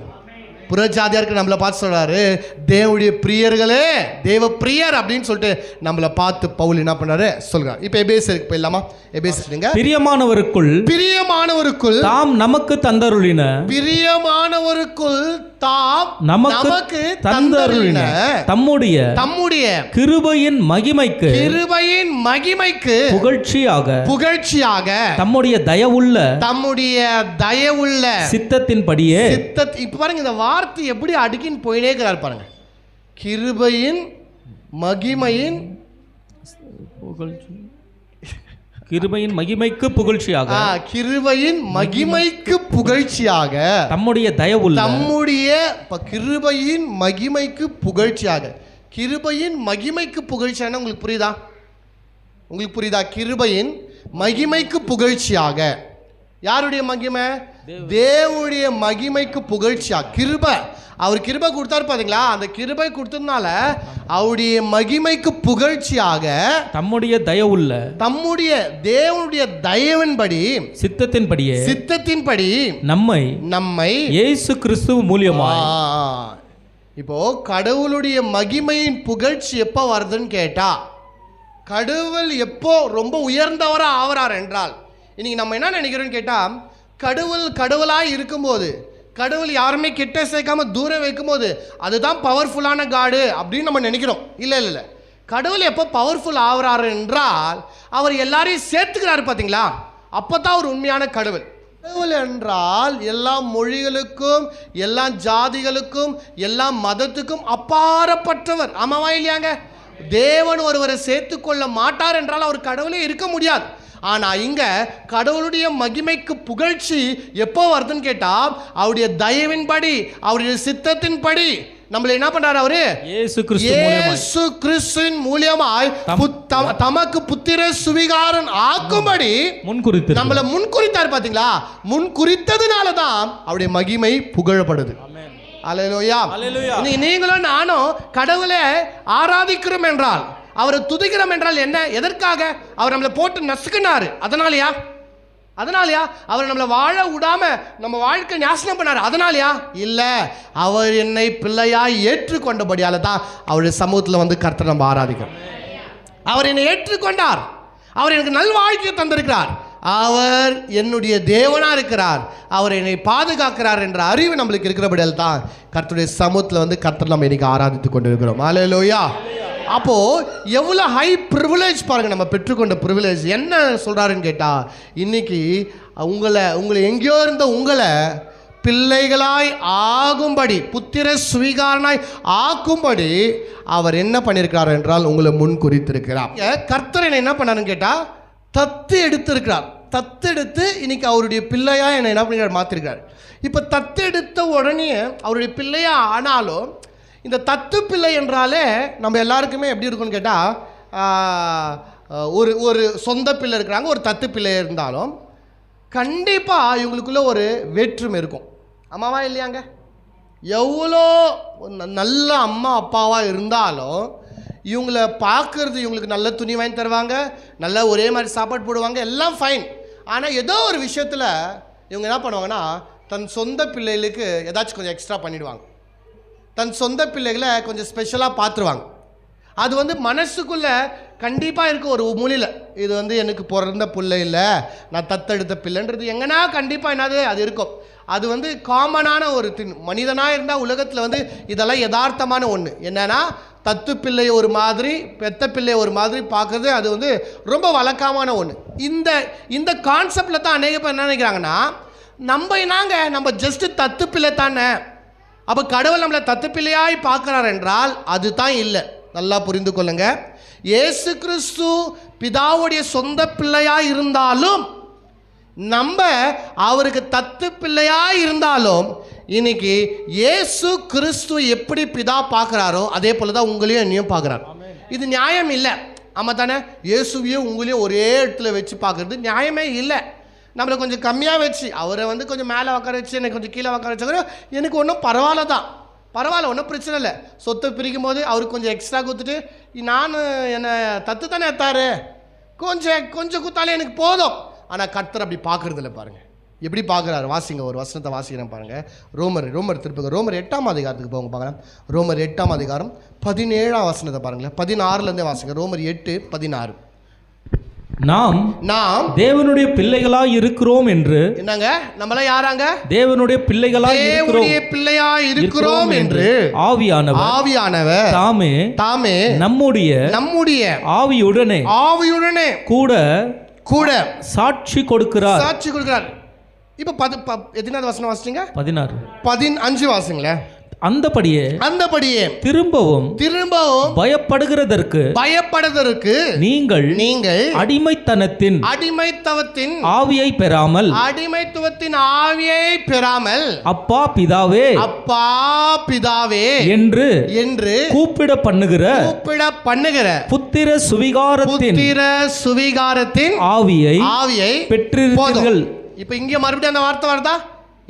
புறஜாதியாருக்கு நம்மளை பார்த்து சொல்றாரு, தேவனுடைய பிரியர்களே, தேவ பிரியர் அப்படின்னு சொல்லிட்டு நம்மளை பார்த்து பவுல் என்ன பண்றாரு சொல்றாரு. இப்ப எபேசியருக்கு போயிடலாமா? எபேசியருங்க. பிரியமானவருக்குள் தாம் நமக்கு தந்தருளின, பிரியமானவருக்குள் தாம் நமக்கு தந்தருளின தம்முடைய கிருபையின் மகிமைக்கு புகழ்ச்சியாக தம்முடைய தயவுள்ள சித்தத்தின்படியே இப்ப பாருங்க, இந்த வார்த்தை எப்படி அடுக்கின்னு போயினே இருக்கிறார் பாருங்க. கிருபையின் மகிமைக்கு புகழ்ச்சியாக தம்முடைய தயவுள்ள கிருபையின் மகிமைக்கு புகழ்ச்சியாக. கிருபையின் மகிமைக்கு புகழ்ச்சியான உங்களுக்கு புரியுதா? கிருபையின் மகிமைக்கு புகழ்ச்சியாக. யாருடைய மகிமை? தேவனுடைய மகிமைக்கு புகழ்ச்சியாக. கிருபை, அவர் கிருபை கொடுத்தாரு பாத்தீங்களா? அந்த கிருபை கொடுத்ததுனால அவருடைய மகிமைக்கு புகழ்ச்சியாக தம்முடைய தேவனுடைய தயவின்படி சித்தத்தின்படி நம்மை இயேசு கிறிஸ்து மூலமாய். இப்போ கடவுளுடைய மகிமையின் புகழ்ச்சி எப்போ வருதுன்னு கேட்டா, கடவுள் எப்போ ரொம்ப உயர்ந்தவரா ஆவறார் என்றால், இன்னைக்கு நம்ம என்ன நினைக்கிறோம்னு கேட்டா, கடவுளாய் இருக்கும்போது, கடவுள் யாருமே கிட்ட சேர்க்காம தூரம் வைக்கும்போது அதுதான் பவர்ஃபுல்லான காடு அப்படின்னு நம்ம நினைக்கிறோம். இல்லை, கடவுள் எப்போ பவர்ஃபுல் ஆகிறாரு என்றால் அவர் எல்லாரையும் சேர்த்துக்கிறாரு பார்த்தீங்களா? அப்போ தான் ஒரு உண்மையான கடவுள். கடவுள் என்றால் எல்லா மொழிகளுக்கும், எல்லா ஜாதிகளுக்கும், எல்லா மதத்துக்கும் அப்பாற்பட்டவர். ஆமாவா இல்லையாங்க? தேவன் ஒருவரை சேர்த்துக்கொள்ள மாட்டார் என்றால் அவர் கடவுளே இருக்க முடியாது. ஆனால் இங்கே கடவுளுடைய மகிமைக்கு புகழ்ச்சி எப்போ வருதுன்னு கேட்டால், அவருடைய தயவின்படி, அவருடைய சித்தத்தின்படி நம்மளை என்ன பண்றாரு? அவரு இயேசு கிறிஸ்துவின் மூலமாய் தமக்கு புத்திர சுவிகாரன் ஆக்கும்படி நம்மளை முன்குறித்தார். பாத்தீங்களா? முன்குறித்ததுனால தான் அவருடைய மகிமை புகழப்படுது. அல்லேலூயா. நீங்களும் நானும் கடவுளை ஆராதிக்கிறோம் என்றால், அவரை துதிக்கிறோம் என்றால் என்ன? எதற்காக? அவர் நம்மளை போட்டு நசுக்கினாரு, அதனாலயா? அவர் நம்மளை வாழ விடாம நம்ம வாழ்க்கை நாசனம் பண்ணாரு, அதனாலயா? இல்ல, அவர் என்னை பிள்ளையாய் ஏற்றுக்கொண்டபடியால தான் அவருடைய சமூகத்தில் வந்து கர்த்தரை நம்ம ஆராதிக்கிறோம். அவர் என்னை ஏற்றுக்கொண்டார், அவர் எனக்கு நல் வாழ்க்கையை தந்திருக்கிறார், அவர் என்னுடைய தேவனா இருக்கிறார், அவர் என்னை பாதுகாக்கிறார் என்ற அறிவு நம்மளுக்கு இருக்கிறபடியால் தான் கர்த்தருடைய சமூகத்தில் வந்து கர்த்தரை நம்ம இன்னைக்கு ஆராதித்து கொண்டிருக்கிறோம். அல்லேலூயா. அப்போ எவ்வளோ ஹை ப்ரிவிலேஜ் பாருங்க, நம்ம பெற்றுக்கொண்ட ப்ரிவிலேஜ். என்ன சொல்றாருன்னு கேட்டா, இன்னைக்கு உங்களை எங்கேயோ இருந்த உங்களை பிள்ளைகளாய் ஆகும்படி, புத்திர சுவீகாரனாய் ஆக்கும்படி அவர் என்ன பண்ணியிருக்கிறார் என்றால் உங்களை முன் குறித்திருக்கிறார். கர்த்தர் என்ன பண்ணாருன்னு கேட்டா, தத்து எடுத்திருக்கிறார். தத்தெடுத்து இன்னைக்கு அவருடைய பிள்ளையா என்ன பண்ணிருக்கார்? மாத்திருக்கிறார். இப்போ தத்தெடுத்த உடனே அவருடைய பிள்ளையா ஆனாலும், இந்த தத்து பிள்ளை என்றாலே நம்ம எல்லாருக்குமே எப்படி இருக்குன்னு கேட்டால், ஒரு சொந்த பிள்ளை இருக்கிறாங்க, ஒரு தத்து பிள்ளை இருந்தாலும் கண்டிப்பாக இவங்களுக்குள்ள ஒரு வேற்றுமை இருக்கும். அம்மாவா இல்லையாங்க? எவ்வளோ நல்ல அம்மா அப்பாவாக இருந்தாலும் இவங்கள பார்க்குறது, இவங்களுக்கு நல்ல துணி வாங்கி தருவாங்க, நல்ல ஒரே மாதிரி சாப்பாடு போடுவாங்க, எல்லாம் ஃபைன். ஆனால் ஏதோ ஒரு விஷயத்தில் இவங்க என்ன பண்ணுவாங்கன்னா, தன் சொந்த பிள்ளைகளுக்கு ஏதாச்சும் கொஞ்சம் எக்ஸ்ட்ரா பண்ணிவிடுவாங்க, தன் சொந்த பிள்ளைகளை கொஞ்சம் ஸ்பெஷலாக பார்த்துருவாங்க. அது வந்து மனசுக்குள்ளே கண்டிப்பாக இருக்க ஒரு மூலையில், இது வந்து எனக்கு பிறந்த பிள்ளை இல்லை, நான் தத்தெடுத்த பிள்ளைன்றது எங்கன்னா கண்டிப்பாக என்னது அது இருக்கும். அது வந்து காமனான ஒரு மனிதனாக இருந்தால் உலகத்தில் வந்து இதெல்லாம் யதார்த்தமான ஒன்று. என்னென்னா, தத்து பிள்ளை ஒரு மாதிரி, பெத்த பிள்ளை ஒரு மாதிரி பார்க்குறது அது வந்து ரொம்ப வழக்கமான ஒன்று. இந்த கான்செப்டில் தான் அநேக பேர் என்ன நினைக்கிறாங்கன்னா, நம்ம ஜஸ்ட்டு தத்து பிள்ளை தானே, அப்போ கடவுள் நம்மளை தத்து பிள்ளையாய் பார்க்குறார் என்றால் அது தான் இல்லை. நல்லா புரிந்து கொள்ளுங்க. இயேசு கிறிஸ்து பிதாவுடைய சொந்த பிள்ளையாக இருந்தாலும், நம்ம அவருக்கு தத்து பிள்ளையாக இருந்தாலும், இன்னைக்கு இயேசு கிறிஸ்து எப்படி பிதா பார்க்குறாரோ அதே போல தான் உங்களையும் என்னையும் பார்க்குறாரு. இது நியாயம் இல்லை. ஆமாம் தானே? இயேசுவையும் உங்களையும் ஒரே இடத்துல வச்சு பார்க்குறது நியாயமே இல்லை. நம்மளை கொஞ்சம் கம்மியாக வச்சு, அவரை வந்து கொஞ்சம் மேலே உட்கார வச்சு எனக்கு கொஞ்சம் கீழே உட்கார வச்சு எனக்கு ஒன்றும் பரவாயில்ல, ஒன்றும் பிரச்சனை இல்லை. சொத்தை பிரிக்கும் போது அவருக்கு கொஞ்சம் எக்ஸ்ட்ரா கொடுத்துட்டு, நான் என்னை தத்து தானே எடுத்தாரு, கொஞ்சம் கொடுத்தாலே எனக்கு போதும். ஆனால் கர்த்தர் அப்படி பார்க்குறது இல்லை பாருங்கள். எப்படி பார்க்குறாரு வாசிங்க, ஒரு வசனத்தை வாசிக்கிறேன் பாருங்க. ரோமர் திருப்புங்க, ரோமர் 8ஆம் அதிகாரத்துக்கு போங்க பார்க்கலாம். ரோமர் 8ஆம் அதிகாரம் 17ஆம் வசனத்தை பாருங்களேன். 16லேருந்தே வாசிங்க. ரோமர் 8:16. நாம் தேவனுடைய பிள்ளைகளாய் இருக்கிறோம் என்று. என்னங்க, நம்மளாம் யாராங்க? தேவனுடைய பிள்ளைகளாய் இருக்கிறோம் என்று ஆவியானவர் தாமே நம்முடைய ஆவியுடனே கூட சாட்சி கொடுக்கிறார். இப்ப எத்தனாவது வசனம் வாசிச்சீங்க? 16. 15 வாசிங்களேன். அந்தபடியே திரும்பவும் பயப்படுகிறதற்கு நீங்கள் அடிமைத்தனத்தின் ஆவியை பெறாமல் அப்பா பிதாவே என்று கூப்பிட பண்ணுகிற புத்திர சுவிகாரத்தின் ஆவியை பெற்றிருக்கிறீர்கள். இப்ப இங்க மறுபடியும் அந்த வார்த்தை வருதா?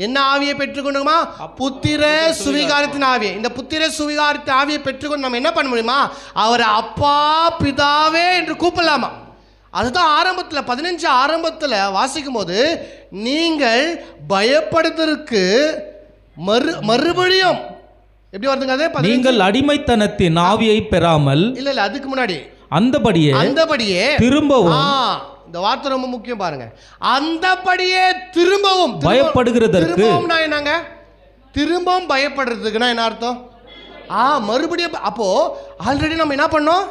என்ன ஆவியை பெற்றுக்கொண்டுமா? புத்திர சுவிகாரத்தின் ஆவியை. இந்த புத்திர சுவிகாரத்தின் ஆவியை பெற்றுக்கொண்டு நம்ம என்ன பண்ண முடியுமா? அவரை அப்பா பிதாவே என்று கூப்பிடலாமா? அதுதான் ஆரம்பத்தில் 15 ஆரம்பத்தில் வாசிக்கும் போது, நீங்கள் பயப்படுவதற்கு மறுபடியும் எப்படி வருதுங்க? அதே நீங்கள் அடிமைத்தனத்தின் ஆவியை பெறாமல். இல்ல அதுக்கு முன்னாடி அந்தபடியே திரும்பவும். இந்த வார்த்தை ரொம்ப முக்கியம் பாருங்க. அந்தபடியே திரும்பவும் பயப்படுகிறதற்கு. என்னங்க திரும்பவும் பயப்படுறதுக்குன்னா என்ன அர்த்தம்? மறுபடியும். அப்போ ஆல்ரெடி நம்ம என்ன பண்ணோம்?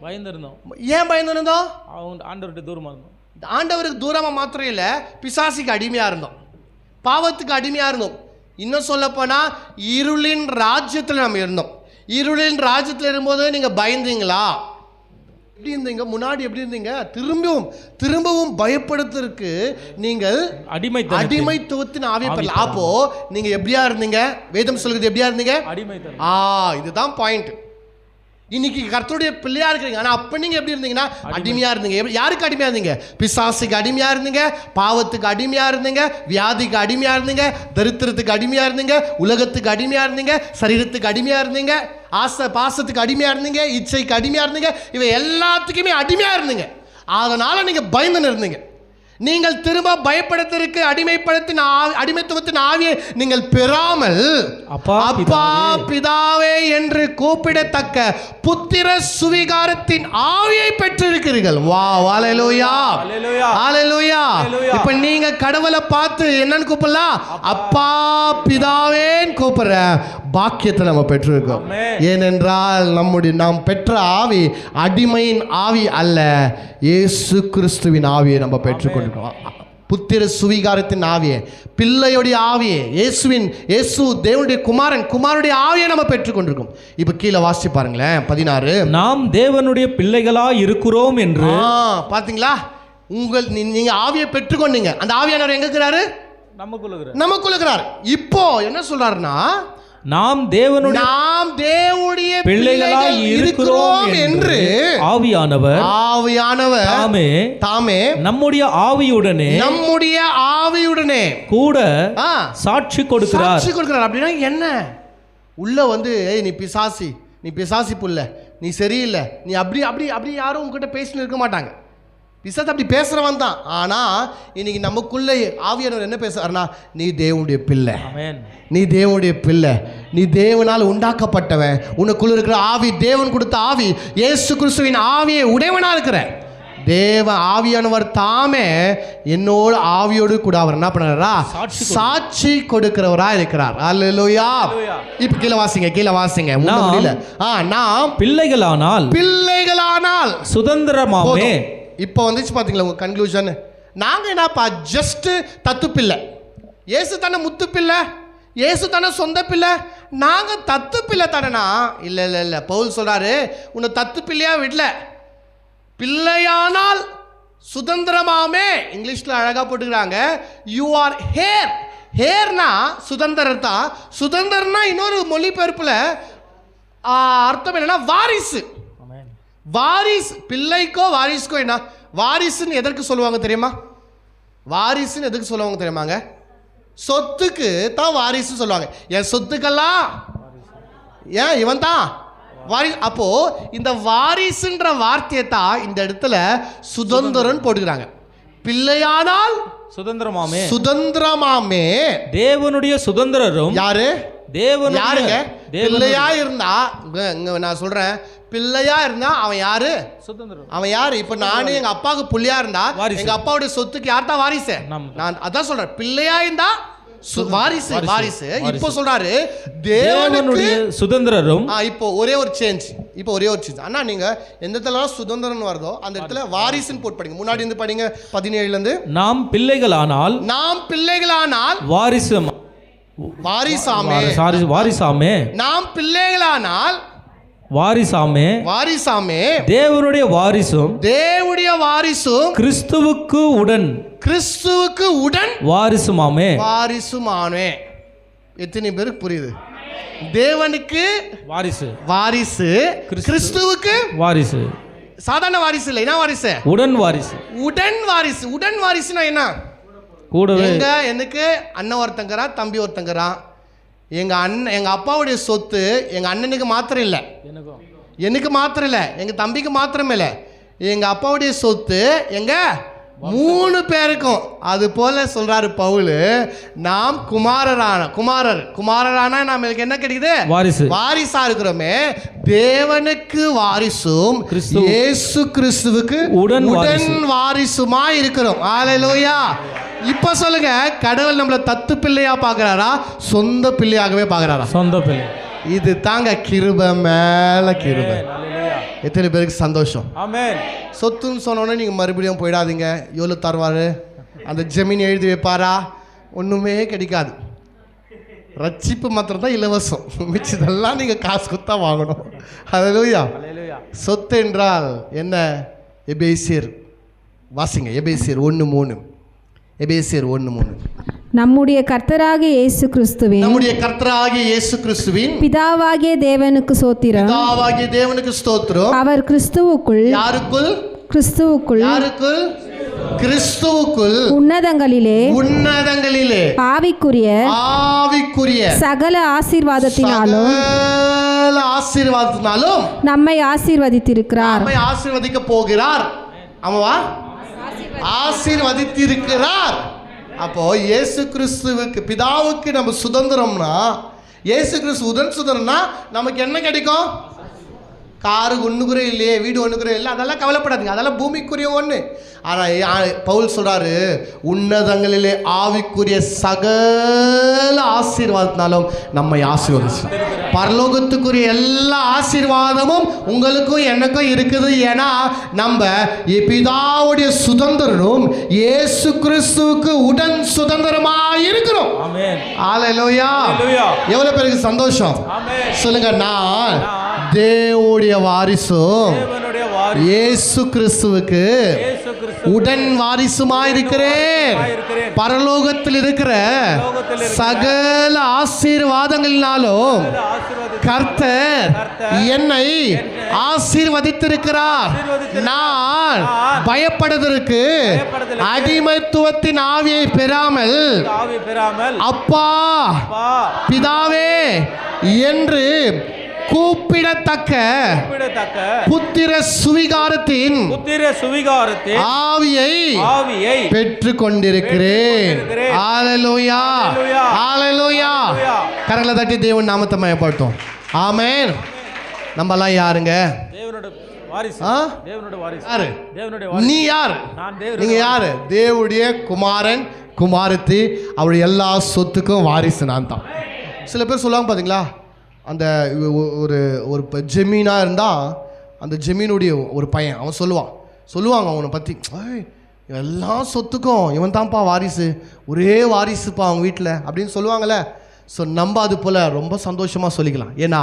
பயந்திருந்தோம். ஏன் பயந்திருந்தோம்? ஆண்டவருக்கு தூரமா மாத்திரம் இல்ல, பிசாசுக்கு அடிமையா இருந்தோம், பாவத்துக்கு அடிமையா இருந்தோம். இன்னும் சொல்ல போனா இருளின் ராஜ்யத்தில் நம்ம இருந்தோம். இருளின் ராஜ்யத்தில் இருக்கும்போது நீங்க பயந்தீங்களா? எப்படி இருந்தீங்க? முன்னாடி எப்படி இருந்தீங்க? திரும்பவும் பயப்படுத்துறதுக்கு நீங்கள் அடிமைத்துவத்தின் ஆவியை பெறலாம். அப்போ நீங்க எப்படியா இருந்தீங்க? வேதம் சொல்லுது எப்படியா இருந்தீங்க? இதுதான் பாயிண்ட். இன்னைக்கு கர்த்தருடைய பிள்ளையா இருக்கிறீங்க, ஆனா அப்ப நீங்க எப்படி இருந்தீங்கன்னா அடிமையா இருந்தீங்க. யாருக்கு அடிமையா இருந்தீங்க? பிசாசுக்கு அடிமையா இருந்தீங்க, பாவத்துக்கு அடிமையா இருந்தீங்க, வியாதிக்கு அடிமையா இருந்தீங்க, தரித்திரத்துக்கு அடிமையா இருந்தீங்க, உலகத்துக்கு அடிமையா இருந்தீங்க, சரீரத்துக்கு அடிமையா இருந்தீங்க, பாசத்துக்கு அடிமையா இருந்தீங்க, இச்சைக்கு அடிமையா இருந்தீங்க. இவை எல்லாத்துக்குமே அடிமையா இருந்தீங்க. அதனால நீங்க பயந்து இருந்தீங்க. நீங்கள் திரும்ப பயப்படுவதற்கு அடிமைத்துவத்தின் ஆவியை நீங்கள் பெறாமல் அப்பா பிதாவே என்று கூப்பிடத்தக்க புத்திர சுவிகாரத்தின் ஆவியை பெற்றிருக்கிறீர்கள். ஹல்லேலூயா. இப்ப நீங்க கடவுளை பார்த்து என்னன்னு கூப்பிடலாம்? அப்பா பிதாவேன்னு கூப்பிடுற பாக்கியத்தை நம்ம பெற்றிருக்கோம். ஏனென்றால் நாம் பெற்ற ஆவி அடிமையின் ஆவி அல்ல, இயேசு கிறிஸ்துவின் ஆவியை நம்ம பெற்றுக்கொண்டிருக்கோம். புத்திர சுவிகாரத்தின் ஆவியை, பிள்ளையுடைய ஆவியை, இயேசு தேவனுடைய குமாரனுடைய ஆவியை நம்ம பெற்றுக்கொண்டிருக்கோம். இப்ப கீழே வாசிச்சு பாருங்களேன். 16. நாம் தேவனுடைய பிள்ளைகளாய் இருக்கிறோம் என்று. பாத்தீங்களா? நீங்க ஆவியை பெற்றுக்கொண்டீங்க. அந்த ஆவியானவர் எங்க இருக்கிறாரு? நமக்குள்ளார். இப்போ என்ன சொல்றாருன்னா, நாம் தேவனுடைய பிள்ளைகளாய் இருக்கிறோம் என்று ஆவியானவர் தாமே நம்முடைய ஆவியுடனே கூட சாட்சி கொடுக்கிறார். அப்படின்னா என்ன? உள்ள வந்து நீ பிசாசி புள்ள, நீ சரியில்லை, நீ அப்படி யாரும் உங்ககிட்ட பேசின்னு இருக்க மாட்டாங்க. பிசாசு அப்படி பேசுறவன் தான். ஆனா இன்னைக்கு நமக்குள்ள ஆவியானவர் என்ன பேசுறாருன்னா, நீ தேவனுடைய பிள்ளை, நீ தேவனால் உண்டாக்கப்பட்டவன், உனக்குள்ள இருக்கிற ஆவி தேவன் கொடுத்த ஆவி, இயேசு கிறிஸ்துவின் ஆவியை உடையவனா இருக்கிற தேவ ஆவியானவர் தாமே என்னோட ஆவியோடு கூட அவர் என்ன பண்ணாரா? சாட்சி கொடுக்கிறவரா இருக்கிறார். அல்லேலூயா. இப்ப கீழே வாசிங்க. முடியல. நாம் பிள்ளைகளானால் சுதந்திரமாவே. இப்போ வந்துச்சு பாத்தீங்களா உங்க கன்க்ளூஷன்? நாங்க என்னப்பா ஜஸ்ட் தத்து பிள்ளை, இயேசு தானே முத்து பிள்ளை, இயேசு தானே சொந்த பிள்ளை, நாங்க தத்து பிள்ளை தானேனா? இல்ல பவுல் சொல்றாரு, உன்னை தத்து பிள்ளையா விடல, பிள்ளையானால் சுதந்திரமாமே. இங்கிலீஷ்ல அழகா போட்டுக்கிறாங்க, யூ ஆர் ஹேர்னா சுதந்திரம் தான். சுதந்திரம்னா இன்னொரு மொழிபெயர்ப்புல அர்த்தம் என்னன்னா வாரிசு. பிள்ளைக்கோ வாரிசுக்கோ என்ன? வாரிசுன்னு எதற்கு சொல்லுவாங்க தெரியுமாங்க? சொத்துக்கு தான் வாரிசு சொல்லுவாங்க. என் சொத்துக்கெல்லாம் ஏன் இவன் தான் வாரிசு. அப்போ இந்த வாரிசுன்ற வார்த்தையை தான் இந்த இடத்துல சுதந்திரம் போட்டுக்கிறாங்க. பிள்ளையானால் சுதந்திரமாமே சுதந்திரமாமே தேவனுடைய சுதந்திரரும் யாரு தேவனுடைய யாருங்க பிள்ளையா இருந்தா இங்க நான் சொல்றேன் பிள்ளையா இருந்தா அவன் யாரு சுதந்திரம் அவன் யாரு இப்ப நானே எங்க அப்பாவுக்கு புள்ளையா இருந்தா வாரிசு. எங்க அப்பாவுடைய சொத்துக்கு யார் தான் வாரிசு நான் அதான் சொல்றேன் பிள்ளையா இருந்தா வாரிசு வாரிசு இப்போ சொல்றாரு தேவனுடைய சுதந்திரரும் இப்போ ஒரே ஒரு சேஞ்ச் அண்ணா நீங்க எந்த இடத்துல சுதந்திரம் வருதோ அந்த இடத்துல வாரிசுன்னு போட்டு படிங்க முன்னாடி இருந்து படிங்க 17 இருந்து நாம் பிள்ளைகளானால் வாரிசாமே நாம் பிள்ளைகளானால் வாரிசாமே தேவனுடைய வாரிசும் கிறிஸ்துவுக்கு உடன் வாரிசுமாமே எத்தனை பேருக்கு புரியுது தேவனுக்கு வாரிசு கிறிஸ்துவுக்கு வாரிசு சாதாரண வாரிசு இல்லை என்ன வாரிசு உடன் வாரிசுனா என்ன கூடவே எனக்கு அண்ணன் ஒருத்தங்கிறான் தம்பி ஒருத்தங்கிறான் எங்க அப்பாவுடைய சொத்து எங்க அண்ணனுக்கு மாத்திரம் இல்லை எனக்கு மாத்திரம் இல்லை எங்க தம்பிக்கு மாத்திரம் இல்லை எங்க அப்பாவுடைய சொத்து எங்க 3 பேருக்கும். அது போல சொல்றாரு பவுல் நாம் குமாரரான நமக்கு என்ன கிடைக்குது வாரிசா இருக்கிறோமே தேவனுக்கு வாரிசும் இயேசு கிறிஸ்துவுக்கு உடன் வாரிசுமா இருக்கிறோம். ஹல்லேலூயா. இப்ப சொல்லுங்க கடவுள் நம்மள தத்து பிள்ளையா பாக்குறாரா சொந்த பிள்ளையாகவே பாக்குறாரா? சொந்த பிள்ளை. இது தாங்க கிருபை மேல கிருபை. எத்தனை பேருக்கு சந்தோஷம்? ஆமென். சொத்துன்னு சொன்னோன்னே நீங்கள் மறுபடியும் போயிடாதீங்க. எவ்வளோ தருவார் அந்த ஜமீன் எழுதி வைப்பாரா? ஒன்றுமே கிடைக்காது. ரட்சிப்பு மாத்திரம் தான் இலவசம், மிச்சதெல்லாம் நீங்கள் காசு கொடுத்தா வாங்கணும். ஹல்லேலூயா. சொத்து என்றால் என்ன? எபேசியர் வாசிங்க. எபேசியர் 1:3. எபேசியர் 1:3. நம்முடைய கர்த்தராகிய இயேசு கிறிஸ்துவின் பிதாவாகிய தேவனுக்கு ஸ்தோத்திரம். அவர் கிறிஸ்துவுக்குள் உன்னதங்களிலே ஆவிக்குரிய சகல ஆசீர்வாதத்தினாலும் நம்மை ஆசீர்வதிக்க போகிறார். ஆமாவா? ஆசீர்வதித்திருக்கிறார். அப்போ இயேசு கிறிஸ்துவுக்கு பிதாவுக்கு நம்ம சுதந்திரம்னா, இயேசு கிறிஸ்து உடன் சுதந்திரம்னா நமக்கு என்ன கிடைக்கும்? காரு ஒன்றுக்குறே இல்லையே, வீடு ஒன்றுக்குறே இல்லை, அதெல்லாம் கவலைப்படாதீங்க, அதெல்லாம் பூமிக்குரிய ஒன்று. ஆனால் பவுல் சொல்கிறாரு உன்னதங்களிலே ஆவிக்குரிய சகல ஆசீர்வாதத்தினாலும் நம்மை ஆசீர்வதிச்சு. பரலோகத்துக்குரிய எல்லா ஆசீர்வாதமும் உங்களுக்கும் எனக்கும் இருக்குது. ஏன்னா நம்ம பிதாவுடைய சுதந்திரனும் இயேசு கிறிஸ்துவுக்கு உடன் சுதந்திரமாக இருக்கிறோம். ஹல்லேலூயா. எவ்வளவு பேருக்கு சந்தோஷம் சொல்லுங்க. நான் தேவனுடைய வாரிசும் இயேசு கிறிஸ்துவுக்கு உடன் வாரிசுமா இருக்கிறேன். பரலோகத்தில் இருக்கிற சகல ஆசீர்வாதங்களினாலும் கர்த்தர் என்னை ஆசீர்வதித்திருக்கிறார். நான் பயப்படுவதற்கு அடிமைத்துவத்தின் ஆவியை பெறாமல் அப்பா பிதாவே என்று கூப்பிடத்தக்க புத்திர சுவிகாரத்தின் ஆவியை பெற்றுக் கொண்டிருக்கிறேன். ஹல்லேலூயா. ஹல்லேலூயா. கரங்களை தட்டி தேவன் நாமத்தை மயப்படுத்தும். ஆமென். நம்மலாம் யாருங்க? நீ யார்? நீங்க யாரு? தேவனுடைய குமாரன் குமாரத்தி. அவருடைய எல்லா சொத்துக்கும் வாரிசு நான் தான். சில பேர் சொல்லுவாங்க பார்த்தீங்களா, அந்த ஒரு ஜமீனாக இருந்தால் அந்த ஜமீனுடைய ஒரு பையன் அவன் சொல்லுவாங்க அவனை பற்றி, எல்லா சொத்துக்கும் இவன் தான்ப்பா வாரிசு, ஒரே வாரிசுப்பா அவங்க வீட்டில் அப்படின்னு சொல்லுவாங்கள்ல. ஸோ நம்ம அது போல் ரொம்ப சந்தோஷமாக சொல்லிக்கலாம். ஏன்னா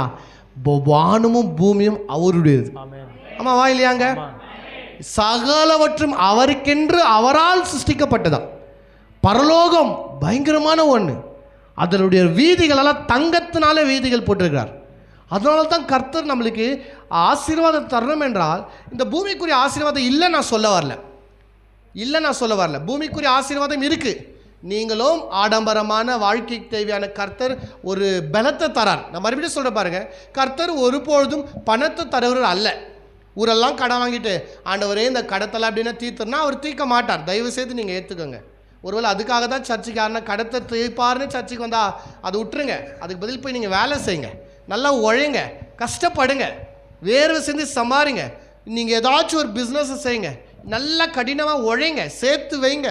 வானமும் பூமியும் அவருடையது. ஆமாவா இல்லையாங்க? சகலவற்றும் அவருக்கென்று அவரால் சிருஷ்டிக்கப்பட்டதான். பரலோகம் பயங்கரமான ஒன்று. அதனுடைய வீதிகளெல்லாம் தங்கத்தினால வீதிகள் போட்டிருக்கிறார். அதனால தான் கர்த்தர் நம்மளுக்கு ஆசீர்வாதம் தரணும் என்றால், இந்த பூமிக்குரிய ஆசீர்வாதம் இல்லை நான் சொல்ல வரல. பூமிக்குரிய ஆசீர்வாதம் இருக்குது. நீங்களும் ஆடம்பரமான வாழ்க்கைக்கு தேவையான கர்த்தர் ஒரு பலத்தை தரார். நான் மறுபடியும் சொல்ல பாருங்க, கர்த்தர் ஒருபொழுதும் பணத்தை தருவர் அல்ல. ஊரெல்லாம் கடன் வாங்கிட்டு ஆண்டவரே இந்த கடத்தலை அப்படின்னா தீர்த்துனா அவர் தீர்க்க மாட்டார். தயவு செய்து நீங்கள் ஏற்றுக்கோங்க. ஒருவேளை அதுக்காக தான் சர்ச்சுக்கு யாருன்னா கடத்தை தீர்ப்பாருன்னு சர்ச்சுக்கு வந்தால் அது விட்டுருங்க. அதுக்கு பதில் போய் நீங்கள் வேலை செய்யுங்க, நல்லா உழைங்க, கஷ்டப்படுங்க, வேர்வை செஞ்சு சம்பாரிங்க. நீங்கள் ஏதாச்சும் ஒரு பிஸ்னஸை செய்யுங்க, நல்லா கடினமாக உழைங்க, சேர்த்து வைங்க,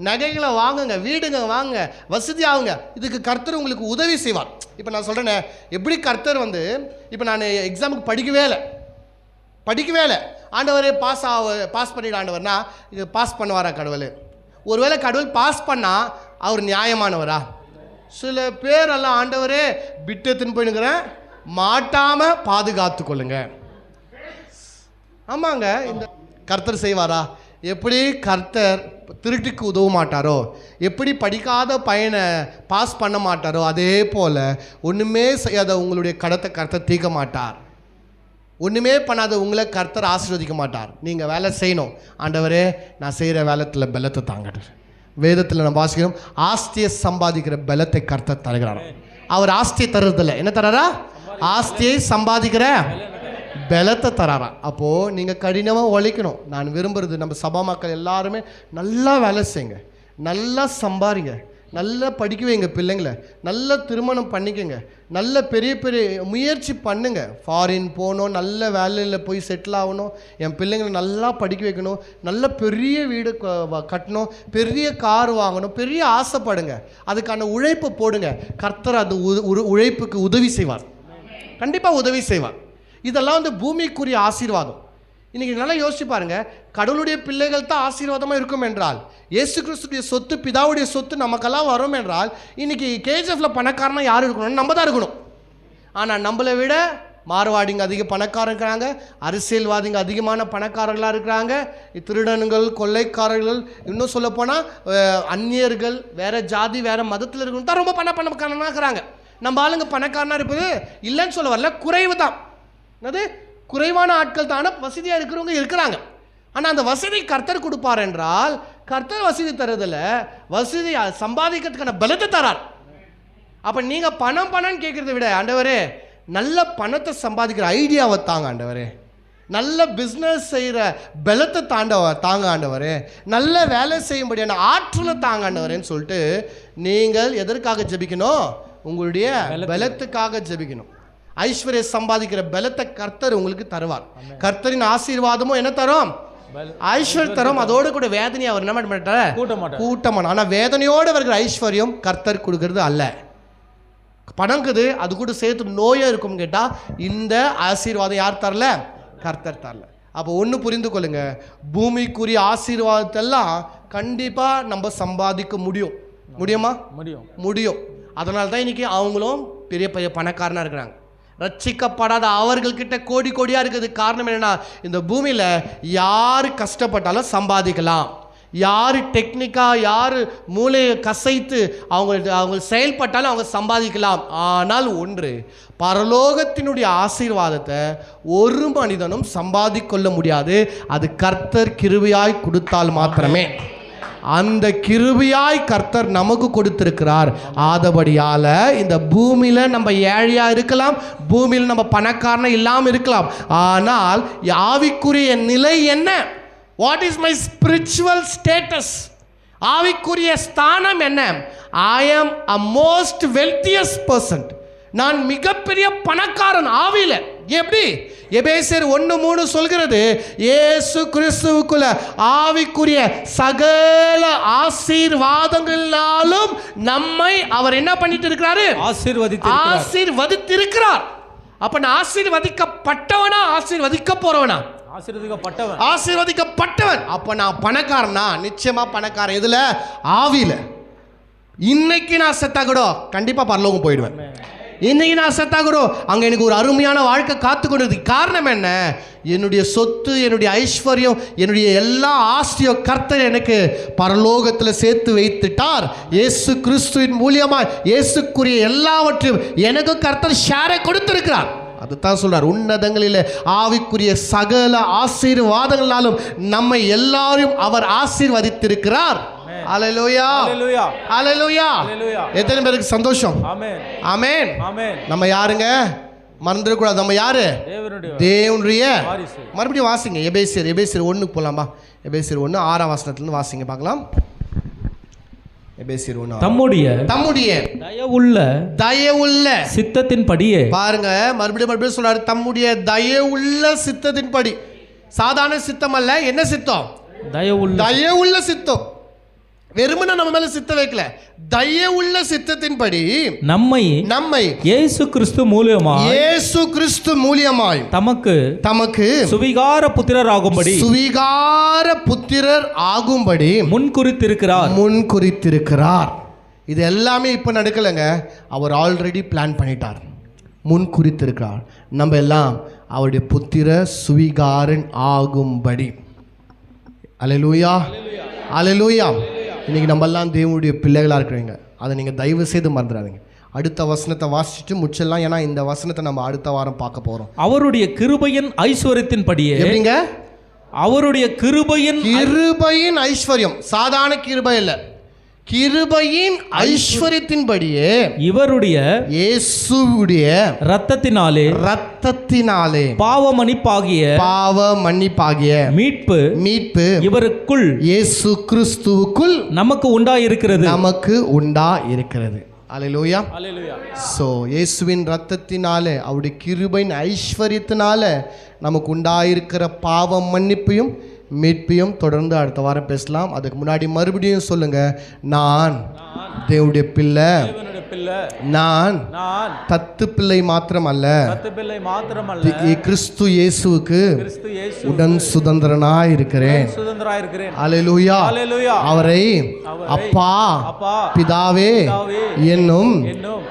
நகைகளை வாங்குங்க, வீடுங்க வாங்குங்க, வசதி ஆகுங்க. இதுக்கு கர்த்தர் உங்களுக்கு உதவி செய்வார். இப்போ நான் சொல்கிறேனே, எப்படி கர்த்தர் இப்போ நான் எக்ஸாமுக்கு படிக்கவே இல்லை ஆண்டவரே பாஸ் பண்ணிவிட ஆண்டவர்னா இது பாஸ் பண்ணுவாரா கடவுள்? ஒருவேளை கடவுள் பாஸ் பண்ணால் அவர் நியாயமானவரா? சில பேரெல்லாம் ஆண்டவரே பிட்டத்துன்னு போயினுக்கிறேன், மாட்டாமல் பாதுகாத்து கொள்ளுங்க. ஆமாங்க, இந்த கர்த்தர் செய்வாரா? எப்படி கர்த்தர் திருட்டுக்கு உதவ மாட்டாரோ, எப்படி படிக்காத பையனை பாஸ் பண்ண மாட்டாரோ, அதே போல் ஒன்றுமே செய்யாத உங்களுடைய கடத்தை கர்த்தர் தீர்க்க மாட்டார். ஒன்றுமே பண்ணாத உங்களை கர்த்தர் ஆசீர்வதிக்க மாட்டார். நீங்கள் வேலை செய்யணும். ஆண்டவரே நான் செய்கிற வேலத்தில் பலத்தை தாங்க. வேதத்தில் நம்ம வாசிக்கிறோம், ஆஸ்தியை சம்பாதிக்கிற பலத்தை கர்த்தர் தருகிறார். அவர் ஆஸ்தியை தருறதில்லை, என்ன தராரா? ஆஸ்தியை சம்பாதிக்கிற பலத்தை தராரா. அப்போது நீங்கள் கடினமாக உழைக்கணும். நான் விரும்புகிறது நம்ம சபா மக்கள் எல்லாருமே நல்லா வேலை செய்யுங்க, நல்லா சம்பாதிங்க, நல்லா படிக்க வைங்க பிள்ளைங்களை, நல்ல திருமணம் பண்ணிக்கோங்க, நல்ல பெரிய பெரிய முயற்சி பண்ணுங்க. ஃபாரின் போகணும், நல்ல வேலையில் போய் செட்டில் ஆகணும், என் பிள்ளைங்களை நல்லா படிக்க வைக்கணும், நல்ல பெரிய வீடு கட்டணும், பெரிய கார் வாங்கணும், பெரிய ஆசைப்படுங்க. அதுக்கான உழைப்பை போடுங்க. கர்த்தர் அந்த உழைப்புக்கு உதவி செய்வார், கண்டிப்பாக உதவி செய்வார். இதெல்லாம் பூமிக்குரிய ஆசீர்வாதம். இன்றைக்கி நல்லா யோசிச்சு பாருங்கள், கடவுளுடைய பிள்ளைகள் தான் ஆசீர்வாதமாக இருக்கும் என்றால், இயேசு கிறிஸ்துடைய சொத்து, பிதாவுடைய சொத்து நமக்கெல்லாம் வரும் என்றால், இன்றைக்கி கேஜிஎஃப்பில் பணக்காரனாக யார் இருக்கணும்? நம்ம தான் இருக்கணும். ஆனால் நம்மளை விட மார்வாடிங்க அதிக பணக்காரங்க இருக்கிறாங்க, அரசியல்வாதிங்க அதிகமான பணக்காரர்களாக இருக்கிறாங்க, திருடனுங்கள், கொள்ளைக்காரர்கள், இன்னும் சொல்லப்போனால் அந்நியர்கள், வேறு ஜாதி வேறு மதத்தில் இருக்கணும் தான் ரொம்ப பணக்காரனாக இருக்கிறாங்க. நம்ம ஆளுங்க பணக்காரனாக இருப்பது இல்லைன்னு சொல்ல வரல, குறைவு தான். என்னது? குறைவான ஆட்கள் தானே வசதியாக இருக்கிறவங்க இருக்கிறாங்க. ஆனால் அந்த வசதி கர்த்தர் கொடுப்பார் என்றால், கர்த்தர் வசதி தருதில்ல, வசதி சம்பாதிக்கிறதுக்கான பலத்தை தரார். அப்போ நீங்கள் பணம்னு கேட்குறத விட, ஆண்டவரே நல்ல பணத்தை சம்பாதிக்கிற ஐடியாவை தாங்க ஆண்டவரே, நல்ல பிஸ்னஸ் செய்கிற பலத்தை தாங்க ஆண்டவரே, நல்ல வேலை செய்யும்படியான ஆற்றலை தாங்க ஆண்டவரேன்னு சொல்லிட்டு நீங்கள் எதற்காக ஜெபிக்கணும்? உங்களுடைய பலத்துக்காக ஜெபிக்கணும். ஐஸ்வர்ய சம்பாதிக்கிற பலத்தை கர்த்தர் உங்களுக்கு தருவார். கர்த்தரின் ஆசீர்வாதமும் என்ன தரும்? ஐஸ்வர்யம் தரும். அதோடு கூட வேதனையை அவர் என்ன மாட்டார்? கூட்டமான. ஆனால் வேதனையோடு வருகிற ஐஸ்வர்யம் கர்த்தர் கொடுக்கறது அல்ல. பணங்குது, அது கூட சேர்த்து நோயாக இருக்கும் கேட்டால், இந்த ஆசீர்வாதம் யார் தரல? கர்த்தர் தரல. அப்போ ஒன்று புரிந்து கொள்ளுங்க, பூமிக்குரிய ஆசீர்வாதத்தெல்லாம் கண்டிப்பாக நம்ம சம்பாதிக்க முடியுமா? முடியும். அதனால தான் இன்னைக்கு அவங்களும் பெரிய பெரிய பணக்காரனாக இருக்கிறாங்க. ரட்சிக்கப்படாத அவர்கள்கிட்ட கோடி கோடியாக இருக்குது. காரணம் என்னென்னா, இந்த பூமியில் யார் கஷ்டப்பட்டாலும் சம்பாதிக்கலாம், யார் டெக்னிக்காக, யார் மூளையை கசைத்து அவங்க செயல்பட்டாலும் அவங்க சம்பாதிக்கலாம். ஆனால் ஒன்று, பரலோகத்தினுடைய ஆசீர்வாதத்தை ஒரு மனிதனும் சம்பாதிக்கொள்ள முடியாது. அது கர்த்தர் கிருபையாய் கொடுத்தால் மாத்திரமே. அந்த கிருபையாய் கர்த்தர் நமக்கு கொடுத்திருக்கிறார். ஆதபடியால் இந்த பூமியில் நம்ம ஏழையாக இருக்கலாம், பூமியில் நம்ம பணக்காரனா இல்லாமல் இருக்கலாம். ஆனால் ஆவிக்குரிய நிலை என்ன? What is my spiritual status? ஆவிக்குரிய ஸ்தானம் என்ன? ஐ ஆம் அ மோஸ்ட் வெல்த்தியஸ்ட் பர்சன். நான் மிகப்பெரிய பணக்காரன் ஆவியில். எப்படி? எபேசியர் 1:3 சொல்கிறது, இயேசு கிறிஸ்துவுக்குள்ள ஆவிக்குரிய சகல ஆசீர்வாதங்களாலும் நம்மை அவர் என்ன பண்ணிட்டு இருக்கிறாரு? ஆசீர்வதித்திருக்கிறார். அப்ப நான் ஆசீர்வதிக்கப்பட்டவனா, ஆசீர்வதிக்க போறவனா? ஆசீர்வதிக்கப்பட்டவன். அப்ப நான் பணக்காரனா? நிச்சயமா பணக்காரன். எதுல? ஆவியில. இன்னைக்கு நான் செத்தா கூட கண்டிப்பா பரலோகம் போயிடுவேன். இன்னைக்கு நான் செத்தா கூட அங்கே எனக்கு ஒரு அருமையான வாழ்க்கை காத்து கொண்டது. காரணம் என்ன? என்னுடைய சொத்து, என்னுடைய ஐஸ்வர்யம், என்னுடைய எல்லா ஆஸ்தியும் கர்த்தர் எனக்கு பரலோகத்தில் சேர்த்து வைத்துட்டார். இயேசு கிறிஸ்துவின் மூலியமாக இயேசுக்குரிய எல்லாவற்றையும் எனக்கு கர்த்தர் ஷேரை கொடுத்திருக்கிறார். அதுதான் சொல்றார், உன்னதங்களில் ஆவிக்குரிய சகல ஆசீர்வாதங்களாலும் நம்மை எல்லாரையும் அவர் ஆசீர்வதித்திருக்கிறார். அல்லேலூயா, அல்லேலூயா. எத்தனை பேருக்கு சந்தோஷம்? ஆமென். நம்ம யாருங்க? மறந்துடக்கூடாது, நம்ம யாரு? தேவனுடைய. மறுபடியும் வாசிங்க எபேசியர் 1 போலாமா? எபேசியர் 1 6ஆம் வசனத்திலிருந்து வாசிங்க பார்க்கலாம். எபேசியர் 1. தம்முடைய தம்முடைய தயவுள்ள சித்தத்தின்படியே. பாருங்க, மறுபடியும் சொல்றாரு, தம்முடைய தயவுள்ள சித்தத்தின்படி. சாதாரண சித்தம் அல்ல. என்ன சித்தம்? தயவுள்ள சித்தம். வெறுமனே நம்ம மேல சித்தம் வைக்கல, தயவுள்ள சித்தத்தின்படி நம்மை இயேசு கிறிஸ்து மூலியமாய் தமக்கு சுவிகார புத்திரர் ஆகும்படி முன்குறித்திருக்கிறார். இது எல்லாமே இப்ப நடக்கலைங்க, அவர் ஆல்ரெடி பிளான் பண்ணிட்டார், முன்குறித்திருக்கிறார். நம்ம எல்லாம் அவருடைய புத்திர சுவிகாரன் ஆகும்படி. அல்லேலூயா, அல்லேலூயா. இன்னைக்கு நம்ம எல்லாம் தேவனுடைய பிள்ளைகளாக இருக்கிறீங்க. அதை நீங்கள் தயவு செய்து மறந்துடாதீங்க. அடுத்த வசனத்தை வாசிச்சுட்டு முச்செல்லாம், ஏன்னா இந்த வசனத்தை நம்ம அடுத்த வாரம் பார்க்க போகிறோம். அவருடைய கிருபையின் ஐஸ்வர்யத்தின்படியே. எப்படிங்க? அவருடைய கிருபையின் ஐஸ்வர்யம். சாதாரண கிருபை இல்லை, கிருபையின் ஐஸ்வர்யத்தின்படியே இவருடைய இயேசுவுடைய இரத்தத்தினாலே பாவ மன்னிப்பாகிய மீட்பு இவருக்குள் இயேசு கிறிஸ்துவுக்குள் நமக்கு உண்டாயிருக்கிறது. அல்லேலூயா. சோ இயேசுவின் இரத்தத்தினாலே, அவருடைய கிருபையின் ஐஸ்வர்யத்தினால நமக்கு உண்டாயிருக்கிற பாவ மன்னிப்பையும் மீட்பையும் தொடர்ந்து அடுத்த வாரம் பேசலாம். அதுக்கு முன்னாடி மறுபடியும் சொல்லுங்க, நான் தேவனுடைய பிள்ளை, நான் தத்து பிள்ளை மாத்திரம் அல்ல, கிறிஸ்து இயேசுவுக்கு உடன் சுதந்திரனாய் இருக்கிறேன். அல்லேலூயா. அவரை அப்பா பிதாவே என்னும்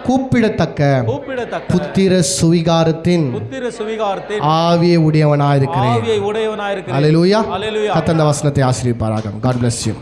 கூப்பிடத்தக்க புத்திர சுவிகாரத்தின் ஆவியை உடையவனாய் இருக்கிறேன். அல்லேலூயா. கர்த்தர் இந்த வசனத்தை ஆசீர்வதிப்பாராக. God bless you.